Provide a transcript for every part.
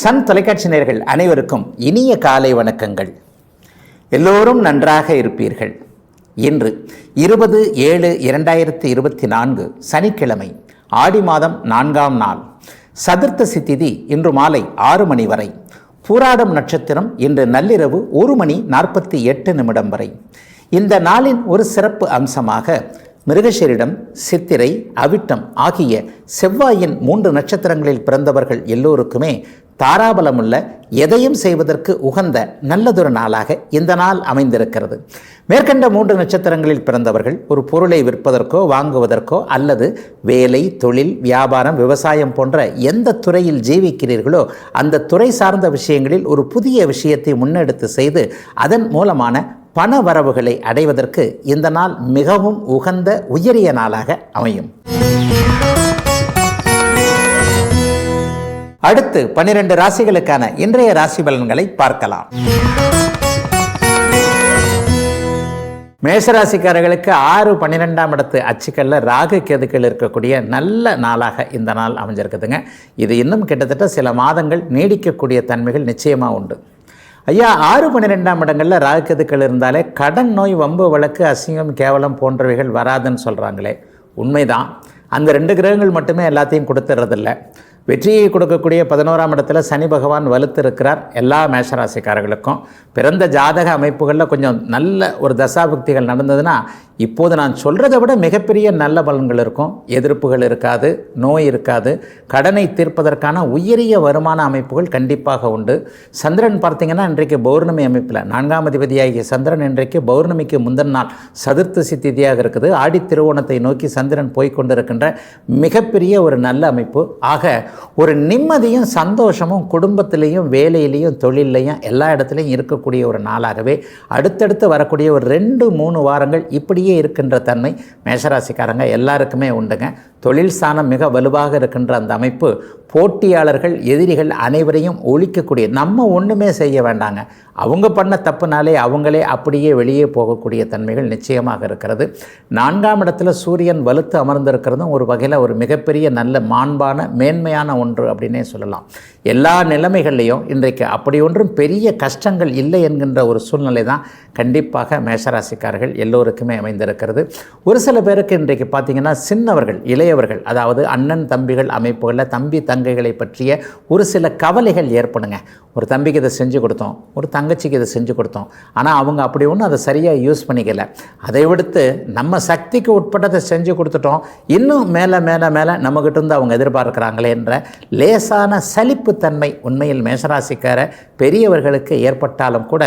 Sun தொலைக்காட்சி நேயர்கள் அனைவருக்கும் இனிய காலை வணக்கங்கள். எல்லோரும் நன்றாக இருப்பீர்கள். இன்று 20/7/2024 சனிக்கிழமை, ஆடி மாதம் 4ஆம் நாள், சதுர்த்தசி திதி இன்று மாலை 6 மணி வரை, பூராடம் நட்சத்திரம் இன்று நள்ளிரவு 1:48 வரை. இந்த நாளின் ஒரு சிறப்பு அம்சமாக மிருகசீரிடம், சித்திரை, அவிட்டம் ஆகிய செவ்வாயின் 3 நட்சத்திரங்களில் பிறந்தவர்கள் எல்லோருக்குமே தாராபலமுள்ள, எதையும் செய்வதற்கு உகந்த நல்லதொரு நாளாக இந்த நாள் அமைந்திருக்கிறது. மேற்கண்ட 3 நட்சத்திரங்களில் பிறந்தவர்கள் ஒரு பொருளை விற்பதற்கோ வாங்குவதற்கோ அல்லது வேலை, தொழில், வியாபாரம், விவசாயம் போன்ற எந்த துறையில் ஜீவிக்கிறீர்களோ அந்த துறை சார்ந்த விஷயங்களில் ஒரு புதிய விஷயத்தை முன்னெடுத்து செய்து அதன் மூலமான பண வரவுகளை அடைவதற்கு இந்த நாள் மிகவும் உகந்த உயரிய நாளாக அமையும். அடுத்து 12 ராசிகளுக்கான இன்றைய ராசி பலன்களை பார்க்கலாம். மேஷராசிக்காரர்களுக்கு 6, 12ஆம் இடத்து அச்சுக்கல்ல ராகு கேதுக்கள் இருக்கக்கூடிய நல்ல நாளாக இந்த நாள் அமைஞ்சிருக்குதுங்க. இது இன்னும் கிட்டத்தட்ட சில மாதங்கள் நீடிக்கக்கூடிய தன்மைகள் நிச்சயமாக உண்டு. ஐயா, 6, 12ஆம் இடங்களில் ராகு கேதுக்கள் இருந்தாலே கடன் நோய், வம்பு வழக்கு, அசிங்கம், கேவலம் போன்றவைகள் வராதுன்னு சொல்கிறாங்களே, உண்மைதான். அந்த 2 கிரகங்கள் மட்டுமே எல்லாத்தையும் கொடுத்துறதில்ல. வெற்றியை கொடுக்கக்கூடிய 11ஆம் இடத்துல சனி பகவான் வலுத்து இருக்கிறார். எல்லா மேஷராசிக்காரர்களுக்கும் பிறந்த ஜாதக அமைப்புகளில் கொஞ்சம் நல்ல ஒரு தசாபுக்திகள் நடந்ததுன்னா இப்போது நான் சொல்கிறத விட மிகப்பெரிய நல்ல பலன்கள் இருக்கும். எதிர்ப்புகள் இருக்காது, நோய் இருக்காது, கடனை தீர்ப்பதற்கான உயரிய வருமான அமைப்புகள் கண்டிப்பாக உண்டு. சந்திரன் பார்த்திங்கன்னா இன்றைக்கு பௌர்ணமி அமைப்பில் 4ஆம் அதிபதியாகிய சந்திரன் இன்றைக்கு பௌர்ணமிக்கு முந்தின நாள் சதுர்த்தசி திதியாக இருக்குது. ஆடி திருவோணத்தை நோக்கி சந்திரன் போய்கொண்டிருக்கின்ற மிகப்பெரிய ஒரு நல்ல அமைப்பு. ஆக ஒரு நிம்மதியும் சந்தோஷமும் குடும்பத்திலையும் வேலையிலையும் தொழிலையும் எல்லா இடத்துலையும் இருக்கக்கூடிய ஒரு நாளாகவே அடுத்தடுத்து வரக்கூடிய ஒரு 2-3 வாரங்கள் இப்படியே இருக்கின்ற தன்மை மேஷராசிக்காரங்க எல்லாருக்குமே உண்டுங்க. தொழில் ஸ்தானம் மிக வலுவாக இருக்கின்ற அந்த அமைப்பு போட்டியாளர்கள், எதிரிகள் அனைவரையும் ஒழிக்கக்கூடிய, நம்ம ஒன்றுமே செய்ய வேண்டாங்க, அவங்க பண்ண தப்புனாலே அவங்களே அப்படியே வெளியே போகக்கூடிய தன்மைகள் நிச்சயமாக இருக்கிறது. 4ஆம் இடத்துல சூரியன் வலுத்து அமர்ந்திருக்கிறதும் ஒரு வகையில் ஒரு மிகப்பெரிய நல்ல மாண்பான மேன்மையான ஒன்று அப்படின்னே சொல்லலாம். எல்லா நிலைமைகள்லையும் இன்றைக்கு அப்படி ஒன்றும் பெரிய கஷ்டங்கள் இல்லை என்கின்ற ஒரு சூழ்நிலை தான் கண்டிப்பாக மேஷராசிக்காரர்கள் எல்லோருக்குமே அமைந்திருக்கிறது. ஒரு சில பேருக்கு இன்றைக்கு பார்த்திங்கன்னா சின்னவர்கள், இளையவர்கள், அதாவது அண்ணன் தம்பிகள் அமைப்புகளில் தம்பி தங்கைகளை பற்றிய ஒரு சில கவலைகள் ஏற்படுங்க. ஒரு தம்பிக்கு இதை செஞ்சு கொடுத்தோம், ஒரு தங்கச்சிக்கு இதை செஞ்சு கொடுத்தோம், ஆனால் அவங்க அப்படி ஒன்றும் அதை சரியாக யூஸ் பண்ணிக்கல. அதை விடுத்து நம்ம சக்திக்கு உட்பட்டதை செஞ்சு கொடுத்துட்டோம், இன்னும் மேலே மேலே மேலே நம்மகிட்ட இருந்து அவங்க எதிர்பார்க்குறாங்களே என்ற லேசான சலிப்புத்தன்மை உண்மையில் மேஷராசிக்கார பெரியவர்களுக்கு ஏற்பட்டாலும் கூட,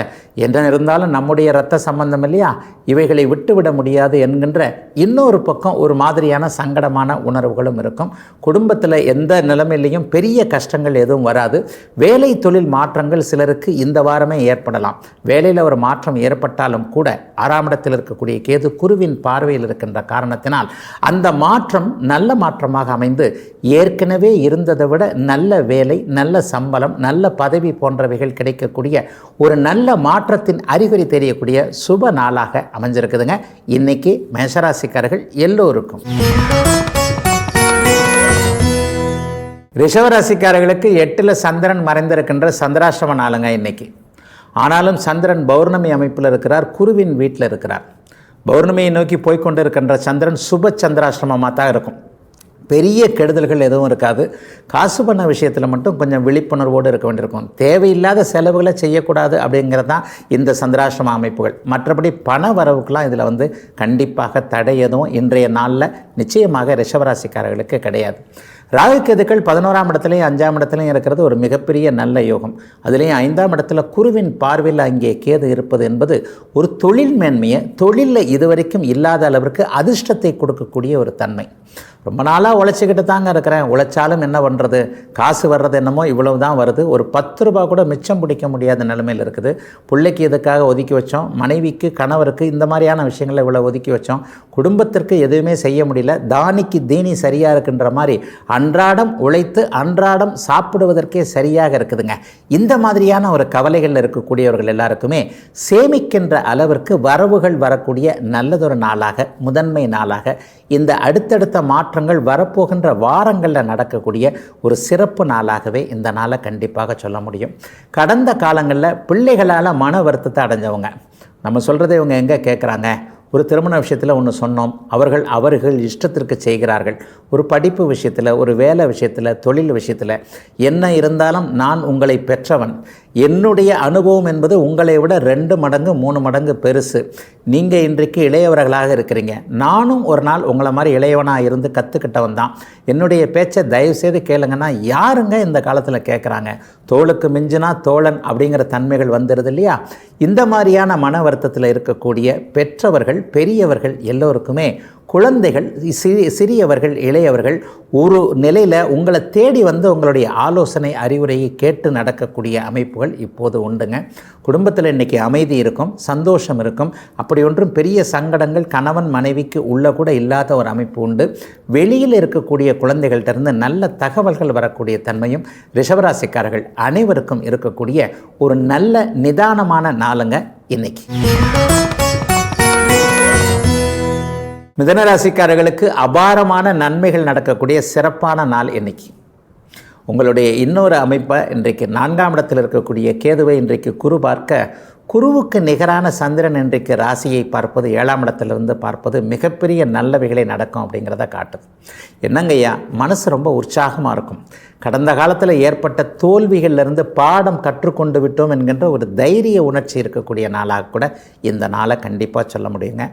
என்ன இருந்தாலும் நம்முடைய இரத்த சம்பந்தம் இல்லையா, இவைகளை விட்டுவிட முடியாது என்கின்ற இன்னொரு பக்கம் ஒரு மாதிரியான சங்கடமான உணர்வுகளும் இருக்கும். குடும்பத்தில் எந்த நிலைமையிலையும் பெரிய கஷ்டங்கள் எதுவும் வராது. வேலை தொழில் மாற்றங்கள் சிலருக்கு இந்த வாரமே ஏற்படலாம். வேலையில் ஒரு மாற்றம் ஏற்பட்டாலும் கூட 6ஆம் இடத்தில் இருக்கக்கூடிய கேது குருவின் பார்வையில் இருக்கின்ற காரணத்தினால் அந்த மாற்றம் நல்ல மாற்றமாக அமைந்து ஏற்கனவே இருந்ததை விட நல்ல வேலை, நல்ல சம்பளம், நல்ல பதவி போன்றவைகள் கிடைக்கக்கூடிய ஒரு நல்ல மாற்றத்தின் அறிகுறி தெரியக்கூடிய சுப நாளாக அமைஞ்சிருக்குதுங்க இன்னைக்கு மேஷராசிக்காரர்கள் எல்லோருக்கும். ரிஷவராசிக்காரர்களுக்கு 8ல் சந்திரன் மறைந்திருக்கின்ற சந்திராஷ்டம நாளுங்க இன்னைக்கு. ஆனாலும் சந்திரன் பௌர்ணமி அமைப்பில் இருக்கிறார், குருவின் வீட்டில் இருக்கிறார். பௌர்ணமியை நோக்கி போய்கொண்டு இருக்கின்ற சந்திரன் சுப சந்திராஷ்டமமாக தான் இருக்கும். பெரிய கெடுதல்கள் எதுவும் இருக்காது. காசு பண்ண விஷயத்தில் மட்டும் கொஞ்சம் விழிப்புணர்வோடு இருக்க வேண்டியிருக்கும். தேவையில்லாத செலவுகளை செய்யக்கூடாது அப்படிங்கிறது தான் இந்த சந்திராஷ்டம அமைப்புகள். மற்றபடி பண வரவுக்கெலாம் இதில் கண்டிப்பாக தடை எதுவும் இன்றைய நாளில் நிச்சயமாக ரிஷவராசிக்காரர்களுக்கு கிடையாது. ராகு கேதுக்கள் 11ஆம் இடத்துலையும் 5ஆம் இடத்துலையும் இருக்கிறது ஒரு மிகப்பெரிய நல்ல யோகம். அதுலேயும் 5ஆம் இடத்துல குருவின் பார்வையில் அங்கே கேது இருப்பது என்பது ஒரு தொழில் மேன்மையை, தொழிலில் இதுவரைக்கும் இல்லாத அளவிற்கு அதிர்ஷ்டத்தை கொடுக்கக்கூடிய ஒரு தன்மை. ரொம்ப நாளாக உழைச்சிக்கிட்டு தாங்க இருக்கிறேன், உழைச்சாலும் என்ன பண்ணுறது, காசு வர்றது என்னமோ இவ்வளவு தான் வருது, ஒரு 10 ரூபா கூட மிச்சம் பிடிக்க முடியாத நிலைமையில் இருக்குது. பிள்ளைக்கு இதுக்காக ஒதுக்கி வச்சோம், மனைவிக்கு கணவருக்கு இந்த மாதிரியான விஷயங்களை இவ்வளோ ஒதுக்கி வச்சோம், குடும்பத்திற்கு எதுவுமே செய்ய முடியல, தானிக்கு தீனி சரியாக இருக்குன்ற மாதிரி அன்றாடம் உழைத்து அன்றாடம் சாப்பிடுவதற்கே சரியாக இருக்குதுங்க. இந்த மாதிரியான ஒரு கவலைகளில் இருக்கக்கூடியவர்கள் எல்லாருக்குமே சேமிக்கின்ற அளவிற்கு வரவுகள் வரக்கூடிய நல்லதொரு நாளாக, முதன்மை நாளாக இந்த அடுத்தடுத்த மாற்றங்கள் வரப்போகின்ற வாரங்களில் நடக்கக்கூடிய ஒரு சிறப்பு நாளாகவே இந்த நாளை கண்டிப்பாக சொல்ல முடியும். கடந்த காலங்களில் பிள்ளைகளால் மன வருத்தத்தை அடைஞ்சவங்க, நம்ம சொல்கிறத இவங்க எங்கே கேட்குறாங்க, ஒரு திருமண விஷயத்தில் ஒன்று சொன்னோம், அவர்கள் இஷ்டத்திற்கு செய்கிறார்கள், ஒரு படிப்பு விஷயத்தில், ஒரு வேலை விஷயத்தில், தொழில் விஷயத்தில், என்ன இருந்தாலும் நான் உங்களை பெற்றவன், என்னுடைய அனுபவம் என்பது உங்களை விட 2 மடங்கு 3 மடங்கு பெருசு, நீங்கள் இன்றைக்கு இளையவர்களாக இருக்கிறீங்க, நானும் ஒரு நாள் உங்களை மாதிரி இளையவனாக இருந்து கற்றுக்கிட்டவன் தான், என்னுடைய பேச்சை தயவுசெய்து கேளுங்கன்னா யாருங்க இந்த காலத்தில் கேட்குறாங்க? தோளுக்கு மிஞ்சினா தோழன் அப்படிங்கிற தன்மைகள் வந்துடுது இல்லையா? இந்த மாதிரியான மன வருத்தத்தில் இருக்கக்கூடிய பெற்றவர்கள், பெரியவர்கள் எல்லோருக்குமே குழந்தைகள், சிறியவர்கள், இளையவர்கள் ஒரு நிலையில் உங்களை தேடி வந்து உங்களுடைய ஆலோசனை அறிவுரையை கேட்டு நடக்கக்கூடிய அமைப்புகள் இப்போது உண்டுங்க. குடும்பத்தில் இன்றைக்கி அமைதி இருக்கும், சந்தோஷம் இருக்கும். அப்படி ஒன்றும் பெரிய சங்கடங்கள் கணவன் மனைவிக்கு உள்ள கூட இல்லாத ஒரு அமைப்பு உண்டு. வெளியில் இருக்கக்கூடிய குழந்தைகள்கிட்டருந்து நல்ல தகவல்கள் வரக்கூடிய தன்மையும் ரிஷபராசிக்காரர்கள் அனைவருக்கும் இருக்கக்கூடிய ஒரு நல்ல நிதானமான நாளுங்க இன்னைக்கு. மிதுனராசிக்காரர்களுக்கு அபாரமான நன்மைகள் நடக்கக்கூடிய சிறப்பான நாள் இன்னைக்கு. உங்களுடைய இன்னொரு அமைப்பை இன்றைக்கு 4ஆம் இடத்தில் இருக்கக்கூடிய கேதுவை இன்றைக்கு குரு பார்க்க, குருவுக்கு நிகரான சந்திரன் இன்றைக்கு ராசியை பார்ப்பது, 7ஆம் இடத்திலிருந்து பார்ப்பது மிகப்பெரிய நல்லவைகளை நடக்கும் அப்படிங்கிறத காட்டுது. என்னங்கய்யா, மனசு ரொம்ப உற்சாகமாக இருக்கும். கடந்த காலத்தில் ஏற்பட்ட தோல்விகளிலிருந்து பாடம் கற்றுக்கொண்டு விட்டோம் என்கின்ற ஒரு தைரிய உணர்ச்சி இருக்கக்கூடிய நாளாக கூட இந்த நாளை கண்டிப்பாக சொல்ல முடியுங்க.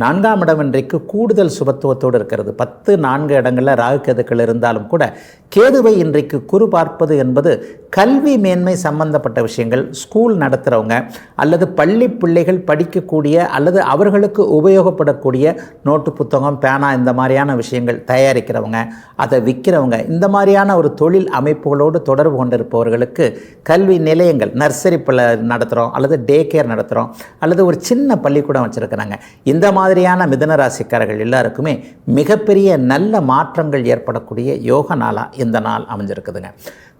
4ஆம் இடம் இன்றைக்கு கூடுதல் சுபத்துவத்தோடு இருக்கிறது. 10-4 இடங்களில் ராகு கேதுக்கள் இருந்தாலும் கூட கேதுவை இன்றைக்கு குரு பார்ப்பது என்பது கல்வி மேன்மை சம்பந்தப்பட்ட விஷயங்கள், ஸ்கூல் நடத்துகிறவங்க அல்லது பள்ளி பிள்ளைகள் படிக்கக்கூடிய அல்லது அவர்களுக்கு உபயோகப்படக்கூடிய நோட்டு புத்தகம், பேனா இந்த மாதிரியான விஷயங்கள் தயாரிக்கிறவங்க, அதை விற்கிறவங்க, இந்த மாதிரியான ஒரு தொழில் அமைப்புகளோடு தொடர்பு கொண்டிருப்பவர்களுக்கு கல்வி நிலையங்கள், நர்சரி நடத்துகிறோம் அல்லது டே கேர் நடத்துகிறோம் அல்லது ஒரு சின்ன பள்ளிக்கூடம் வச்சுருக்கிறாங்க, இந்த மாதிரியான மிதுன ராசிக்காரர்கள் எல்லாருக்குமே மிகப்பெரிய நல்ல மாற்றங்கள் ஏற்படக்கூடிய யோக நாளாக இந்த நாள் அமைஞ்சிருக்குதுங்க.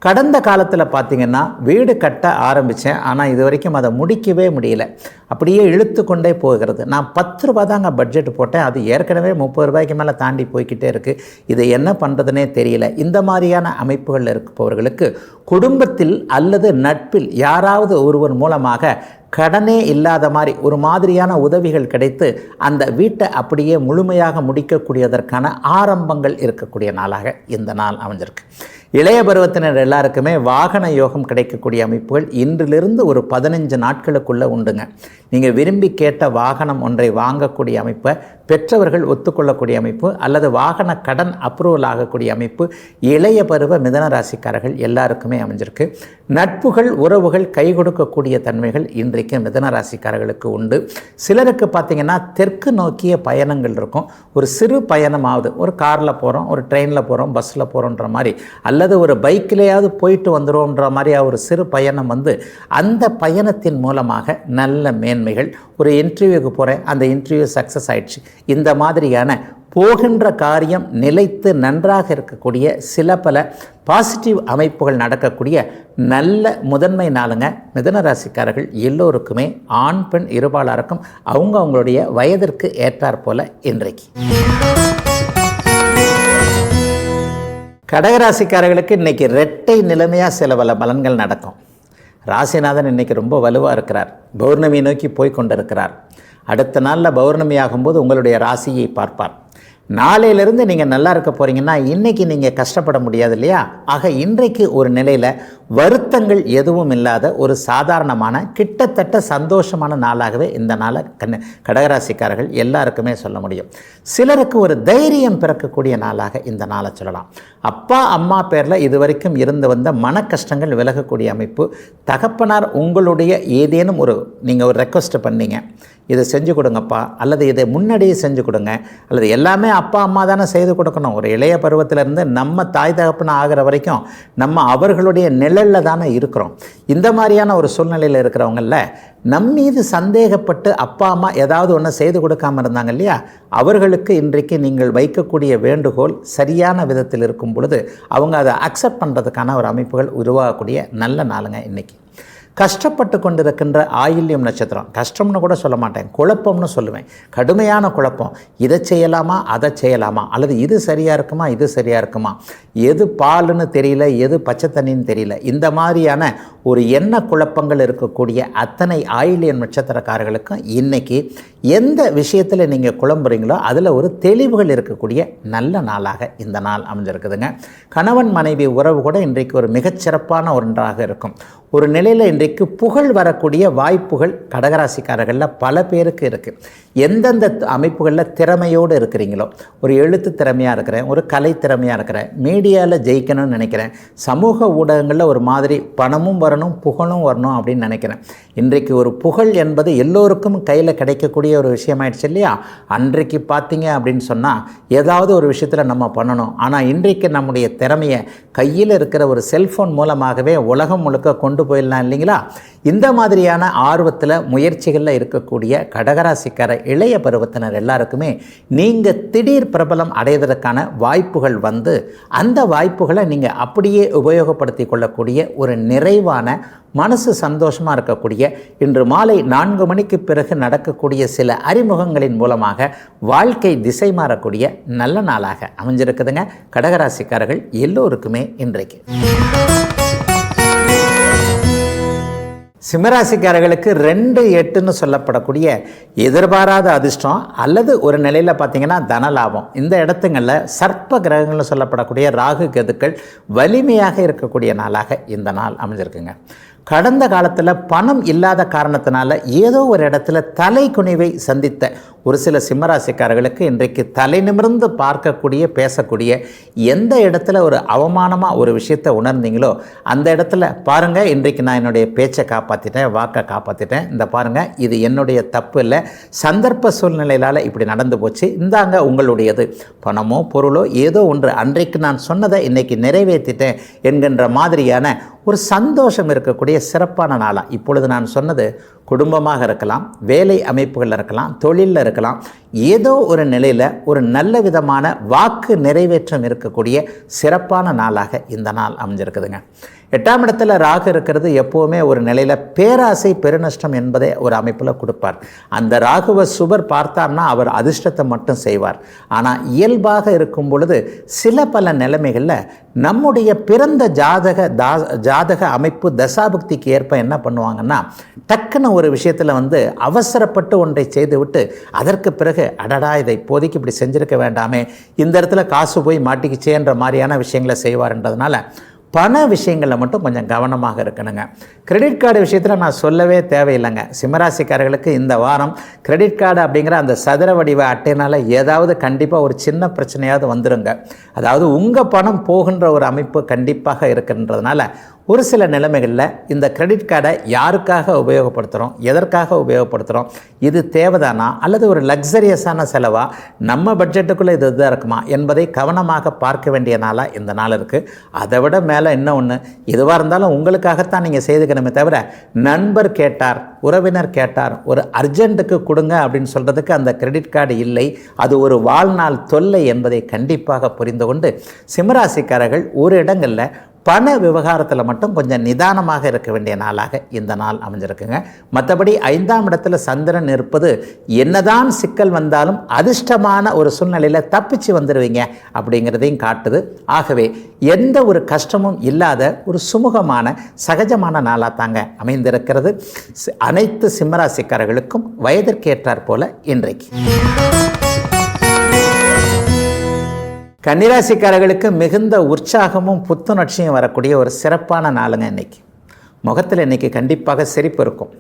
கடந்த காலத்தில் பார்த்திங்கன்னா வீடு கட்ட ஆரம்பித்தேன், ஆனால் இது வரைக்கும் அதை முடிக்கவே முடியல, அப்படியே இழுத்து கொண்டே போகிறது. நான் 10 ரூபா தாங்க பட்ஜெட் போட்டேன், அது ஏற்கனவே 30 ரூபாய்க்கு மேலே தாண்டி போய்கிட்டே இருக்குது, இதை என்ன பண்ணுறதுனே தெரியல. இந்த மாதிரியான அமைப்புகளில் இருப்பவர்களுக்கு குடும்பத்தில் அல்லது நட்பில் யாராவது ஒருவர் மூலமாக கடனே இல்லாத மாதிரி ஒரு மாதிரியான உதவிகள் கிடைத்து அந்த வீட்டை அப்படியே முழுமையாக முடிக்கக்கூடியதற்கான ஆரம்பங்கள் இருக்கக்கூடிய நாளாக இந்த நாள் அமைஞ்சிருக்கு. இளைய பருவத்தினர் எல்லாருக்குமே வாகன யோகம் கிடைக்கக்கூடிய அமைப்புகள் இன்றிலிருந்து ஒரு 15 நாட்களுக்குள்ளே உண்டுங்க. நீங்கள் விரும்பி கேட்ட வாகனம் ஒன்றை வாங்கக்கூடிய அமைப்பை பெற்றவர்கள் ஒத்துக்கொள்ளக்கூடிய அமைப்பு அல்லது வாகன கடன் அப்ரூவல் ஆகக்கூடிய அமைப்பு இளைய பருவ மிதுன ராசிக்காரர்கள் எல்லாருக்குமே அமைஞ்சிருக்கு. நட்புகள், உறவுகள் கை கொடுக்கக்கூடிய தன்மைகள் இன்றைக்கு மிதுன ராசிக்காரர்களுக்கு உண்டு. சிலருக்கு பார்த்திங்கன்னா தெற்கு நோக்கிய பயணங்கள் இருக்கும். ஒரு சிறு பயணமாவது, ஒரு காரில் போகிறோம், ஒரு ட்ரெயினில் போகிறோம், பஸ்ஸில் போகிறோன்ற மாதிரி அல்லது ஒரு பைக்கிலேயாவது போயிட்டு வந்துடுவோன்ற மாதிரி ஒரு சிறு பயணம் வந்து அந்த பயணத்தின் மூலமாக நல்ல மேன்மைகள், ஒரு இன்டர்வியூக்கு போகிறேன், அந்த இன்டர்வியூ சக்ஸஸ் ஆயிடுச்சு, இந்த மாதிரியான போகின்ற காரியம் நிலைத்து நன்றாக இருக்கக்கூடிய சில பல பாசிட்டிவ் அமைப்புகள் நடக்கக்கூடிய நல்ல முதன்மை நாளுங்க. மிதுன ராசிக்காரர்கள் எல்லோருக்குமே ஆண் பெண் இருபாலாருக்கும் அவங்களுடைய வயதிற்கு ஏற்றாற் போல இன்றைக்கு. கடகராசிக்காரர்களுக்கு இன்றைக்கி இரட்டை நிலைமையாக சில பல பலன்கள் நடக்கும். ராசிநாதன் இன்றைக்கி ரொம்ப வலுவாக இருக்கிறார், பௌர்ணமி நோக்கி போய் கொண்டிருக்கிறார். அடுத்த நாளில் பௌர்ணமி ஆகும்போது உங்களுடைய ராசியை பார்ப்பார். நாளையிலிருந்து நீங்கள் நல்லா இருக்க போகிறீங்கன்னா இன்றைக்கி நீங்கள் கஷ்டப்பட முடியாது இல்லையா? ஆக இன்றைக்கு ஒரு நிலையில் வருத்தங்கள் எதுவும் இல்லாத ஒரு சாதாரணமான கிட்டத்தட்ட சந்தோஷமான நாளாகவே இந்த நாளை கடகராசிக்காரர்கள் எல்லாருக்குமே சொல்ல முடியும். சிலருக்கு ஒரு தைரியம் பிறக்கக்கூடிய நாளாக இந்த நாளை சொல்லலாம். அப்பா அம்மா பேரில் இதுவரைக்கும் இருந்து வந்த மன கஷ்டங்கள் விலகக்கூடிய அமைப்பு. தகப்பனார் உங்களுடைய ஏதேனும் நீங்கள் ஒரு ரெக்வஸ்ட் பண்ணீங்க, இதை செஞ்சு கொடுங்கப்பா அல்லது இதை முன்னாடியே செஞ்சு கொடுங்க, அல்லது எல்லாமே அப்பா அம்மா தானே செய்து கொடுக்கணும். ஒரு இளைய பருவத்திலேருந்து நம்ம தாய் தகப்பன ஆகிற வரைக்கும் நம்ம அவர்களுடைய நிழலில் தானே இருக்கிறோம். இந்த மாதிரியான ஒரு சூழ்நிலையில் இருக்கிறவங்கள நம்மீது சந்தேகப்பட்டு அப்பா அம்மா ஏதாவது ஒன்று செய்து கொடுக்காமல் இருந்தாங்க இல்லையா, அவர்களுக்கு இன்றைக்கு நீங்கள் வைக்கக்கூடிய வேண்டுகோள் சரியான விதத்தில் இருக்கும் பொழுது அவங்க அதை அக்செப்ட் பண்ணுறதுக்கான ஒரு அமைப்புகள் உருவாகக்கூடிய நல்ல நாளுங்க இன்றைக்கி. கஷ்டப்பட்டு கொண்டிருக்கின்ற ஆயில்யம் நட்சத்திரம், கஷ்டம்னு கூட சொல்ல மாட்டேன், குழப்பம்னு சொல்லுவேன், கடுமையான குழப்பம், இதை செய்யலாமா அதை செய்யலாமா, அல்லது இது சரியாக இருக்குமா இது சரியாக இருக்குமா, எது பாலுன்னு தெரியல எது பச்சை தண்ணின்னு தெரியல, இந்த மாதிரியான ஒரு எண்ண குழப்பங்கள் இருக்கக்கூடிய அத்தனை ஆயில்யம் நட்சத்திரக்காரர்களுக்கும் இன்றைக்கி எந்த விஷயத்தில் நீங்கள் குழம்புறீங்களோ அதில் ஒரு தெளிவுகள் இருக்கக்கூடிய நல்ல நாளாக இந்த நாள் அமைஞ்சிருக்குதுங்க. கணவன் மனைவி உறவு கூட இன்றைக்கு ஒரு மிகச்சிறப்பான ஒன்றாக இருக்கும். ஒரு நிலையில் இன்றைக்கு புகழ் வரக்கூடிய வாய்ப்புகள் கடகராசிக்காரர்களில் பல பேருக்கு இருக்குது. எந்தெந்த அமைப்புகளில் திறமையோடு இருக்கிறீங்களோ, ஒரு எழுத்து திறமையாக இருக்கிறேன், ஒரு கலை திறமையாக இருக்கிறேன், மீடியாவில் ஜெயிக்கணும்னு நினைக்கிறேன், சமூக ஊடகங்களில் ஒரு மாதிரி பணமும் வரணும் புகழும் வரணும் அப்படின்னு நினைக்கிறேன். இன்றைக்கு ஒரு புகழ் என்பது எல்லோருக்கும் கையில் கிடைக்கக்கூடிய ஒரு விஷயமாயிடுச்சு இல்லையா? அன்றைக்கு பார்த்தீங்க அப்படின்னு சொன்னால் ஏதாவது ஒரு விஷயத்தில் நம்ம பண்ணணும். ஆனால் இன்றைக்கு நம்முடைய திறமையை கையில் இருக்கிற ஒரு செல்ஃபோன் மூலமாகவே உலகம் முழுக்க கொண்டு போயிடலாம் இல்லைங்களா? இந்த மாதிரியான ஆர்வத்தில் முயற்சிகளில் இருக்கக்கூடிய கடகராசிக்கார இளைய பருவத்தினர் எல்லாருக்குமே நீங்கள் திடீர் பிரபலம் அடைவதற்கான வாய்ப்புகள் வந்து அந்த வாய்ப்புகளை நீங்கள் அப்படியே உபயோகப்படுத்தி கொள்ளக்கூடிய ஒரு நிறைவான மனசு சந்தோஷமாக இருக்கக்கூடிய இன்று மாலை 4 மணிக்கு பிறகு நடக்கக்கூடிய சில அறிமுகங்களின் மூலமாக வாழ்க்கை திசை மாறக்கூடிய நல்ல நாளாக அமைஞ்சிருக்குதுங்க. கடகராசிக்காரர்கள் எல்லோருக்குமே இன்றைக்கு. சிம்மராசிக்காரர்களுக்கு 2-8ன்னு சொல்லப்படக்கூடிய எதிர்பாராத அதிர்ஷ்டம் அல்லது ஒரு நிலையில் பார்த்திங்கன்னா தனலாபம், இந்த இடத்துங்களில் சர்ப்ப கிரகங்கள்னு சொல்லப்படக்கூடிய ராகு கேதுக்கள் வலிமையாக இருக்கக்கூடிய நாளாக இந்த நாள் அமைஞ்சிருக்குங்க. கடந்த காலத்தில் பணம் இல்லாத காரணத்தினால ஏதோ ஒரு இடத்துல தலை குனிவை சந்தித்த ஒரு சில சிம்மராசிக்காரர்களுக்கு இன்றைக்கு தலை நிமிர்ந்து பார்க்கக்கூடிய பேசக்கூடிய எந்த இடத்துல ஒரு அவமானமாக ஒரு விஷயத்தை உணர்ந்தீங்களோ அந்த இடத்துல பாருங்கள், இன்றைக்கு நான் என்னுடைய பேச்சை காப்பாற்றிட்டேன், வாக்கை காப்பாற்றிட்டேன், இந்த பாருங்கள் இது என்னுடைய தப்பு இல்லை, சந்தர்ப்ப சூழ்நிலையால் இப்படி நடந்து போச்சு, இந்தாங்க உங்களுடையது, பணமோ பொருளோ ஏதோ ஒன்று அன்றைக்கு நான் சொன்னதை இன்றைக்கி நிறைவேற்றிட்டேன் என்கின்ற மாதிரியான ஒரு சந்தோஷம் இருக்கக்கூடிய சிறப்பான நாளாக இப்பொழுது நான் சொன்னது குடும்பமாக இருக்கலாம், வேலை அமைப்புகளில் இருக்கலாம், தொழிலில் இருக்கலாம், ஏதோ ஒரு நிலையில் ஒரு நல்ல விதமான வாக்கு நிறைவேற்றம் இருக்கக்கூடிய சிறப்பான நாளாக இந்த நாள் அமைஞ்சிருக்குதுங்க. 8ஆம் இடத்துல ராகு இருக்கிறது எப்போவுமே ஒரு நிலையில் பேராசை பெருநஷ்டம் என்பதை ஒரு அமைப்பில் கொடுப்பார். அந்த ராகுவை சுபர் பார்த்தார்னா அவர் அதிர்ஷ்டத்தை மட்டும் செய்வார். ஆனால் இயல்பாக இருக்கும் பொழுது சில பல நிலைமைகளில் நம்முடைய பிறந்த ஜாதக அமைப்பு தசாபுக்திக்கு ஏற்ப என்ன பண்ணுவாங்கன்னா டக்குன்னு ஒரு விஷயத்தில் வந்து அவசரப்பட்டு ஒன்றை செய்துவிட்டு அதற்கு பிறகு அடடா இதை இப்போதைக்கு இப்படி செஞ்சுருக்க வேண்டாமே, இந்த இடத்துல காசு போய் மாட்டிக்கிச்சேன்ற மாதிரியான விஷயங்களை செய்வார்ன்றதுனால பண விஷயங்களில் மட்டும் கொஞ்சம் கவனமாக இருக்கணுங்க. கிரெடிட் கார்டு விஷயத்தில் நான் சொல்லவே தேவையில்லைங்க. சிம்மராசிக்காரர்களுக்கு இந்த வாரம் கிரெடிட் கார்டு அப்படிங்கிற அந்த சதுர வடிவ அட்டையினால் ஏதாவது கண்டிப்பாக ஒரு சின்ன பிரச்சனையாவது வந்துடுங்க. அதாவது உங்கள் பணம் போகின்ற ஒரு அமைப்பு கண்டிப்பாக இருக்கின்றதுனால ஒரு சில நிலைமைகளில் இந்த கிரெடிட் கார்டை யாருக்காக உபயோகப்படுத்துகிறோம், எதற்காக உபயோகப்படுத்துகிறோம், இது தேவைதானா அல்லது ஒரு லக்ஸரியஸான செலவாக நம்ம பட்ஜெட்டுக்குள்ளே இது இதாக இருக்குமா என்பதை கவனமாக பார்க்க வேண்டிய நாளாக இந்த நாள் இருக்குது. அதை விட மேலே இன்னொன்று, எதுவாக இருந்தாலும் உங்களுக்காகத்தான் நீங்கள் செய்துக்கணுமே தவிர நண்பர் கேட்டார், உறவினர் கேட்டார், ஒரு அர்ஜென்ட்டுக்கு கொடுங்க அப்படின்னு சொல்கிறதுக்கு அந்த கிரெடிட் கார்டு இல்லை, அது ஒரு வாழ்நாள் தொல்லை என்பதை கண்டிப்பாக புரிந்து கொண்டு சிம்மராசிக்காரர்கள் ஒரு இடங்களில் பண விவகாரத்தில் மட்டும் கொஞ்சம் நிதானமாக இருக்க வேண்டிய நாளாக இந்த நாள் அமைஞ்சிருக்குங்க. மற்றபடி 5ஆம் இடத்துல சந்திரன் இருப்பது என்னதான் சிக்கல் வந்தாலும் அதிர்ஷ்டமான ஒரு சூழ்நிலையில் தப்பிச்சு வந்துடுவீங்க அப்படிங்கிறதையும் காட்டுது. ஆகவே எந்த ஒரு கஷ்டமும் இல்லாத ஒரு சுமூகமான சகஜமான நாளாக தாங்க அமைந்திருக்கிறது. அனைத்து சிம்மராசிக்காரர்களுக்கும் வயதிற்கேற்றாற் போல இன்றைக்கு. கன்னிராசிக்காரர்களுக்கு மிகுந்த உற்சாகமும் புத்துணர்ச்சியும் வரக்கூடிய ஒரு சிறப்பான நாளுங்க இன்றைக்கி. முகத்தில் இன்றைக்கி கண்டிப்பாக சிரிப்பு இருக்கும்.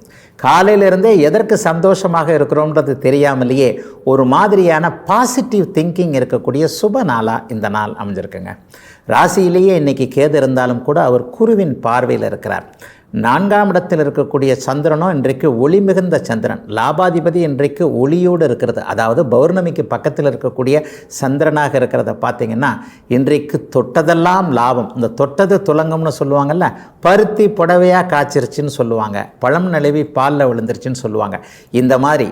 காலையிலிருந்தே எதற்கு சந்தோஷமாக இருக்கிறோன்றது தெரியாமலேயே ஒரு மாதிரியான பாசிட்டிவ் திங்கிங் இருக்கக்கூடிய சுப நாளாக இந்த நாள் அமைஞ்சிருக்குங்க. ராசியிலேயே இன்றைக்கி கேது இருந்தாலும் கூட அவர் குருவின் பார்வையில் இருக்கிறார். 4ஆம் இடத்தில் இருக்கக்கூடிய சந்திரனும் இன்றைக்கு ஒளி மிகுந்த சந்திரன், லாபாதிபதி இன்றைக்கு ஒளியோடு இருக்கிறது. அதாவது பௌர்ணமிக்கு பக்கத்தில் இருக்கக்கூடிய சந்திரனாக இருக்கிறத பார்த்திங்கன்னா இன்றைக்கு தொட்டதெல்லாம் லாபம். இந்த தொட்டது துலங்கம்னு சொல்லுவாங்கள்ல, பருத்தி புடவையாக காய்ச்சிருச்சுன்னு சொல்லுவாங்க, பழம் நழுவி பாலில் விழுந்துருச்சுன்னு சொல்லுவாங்க. இந்த மாதிரி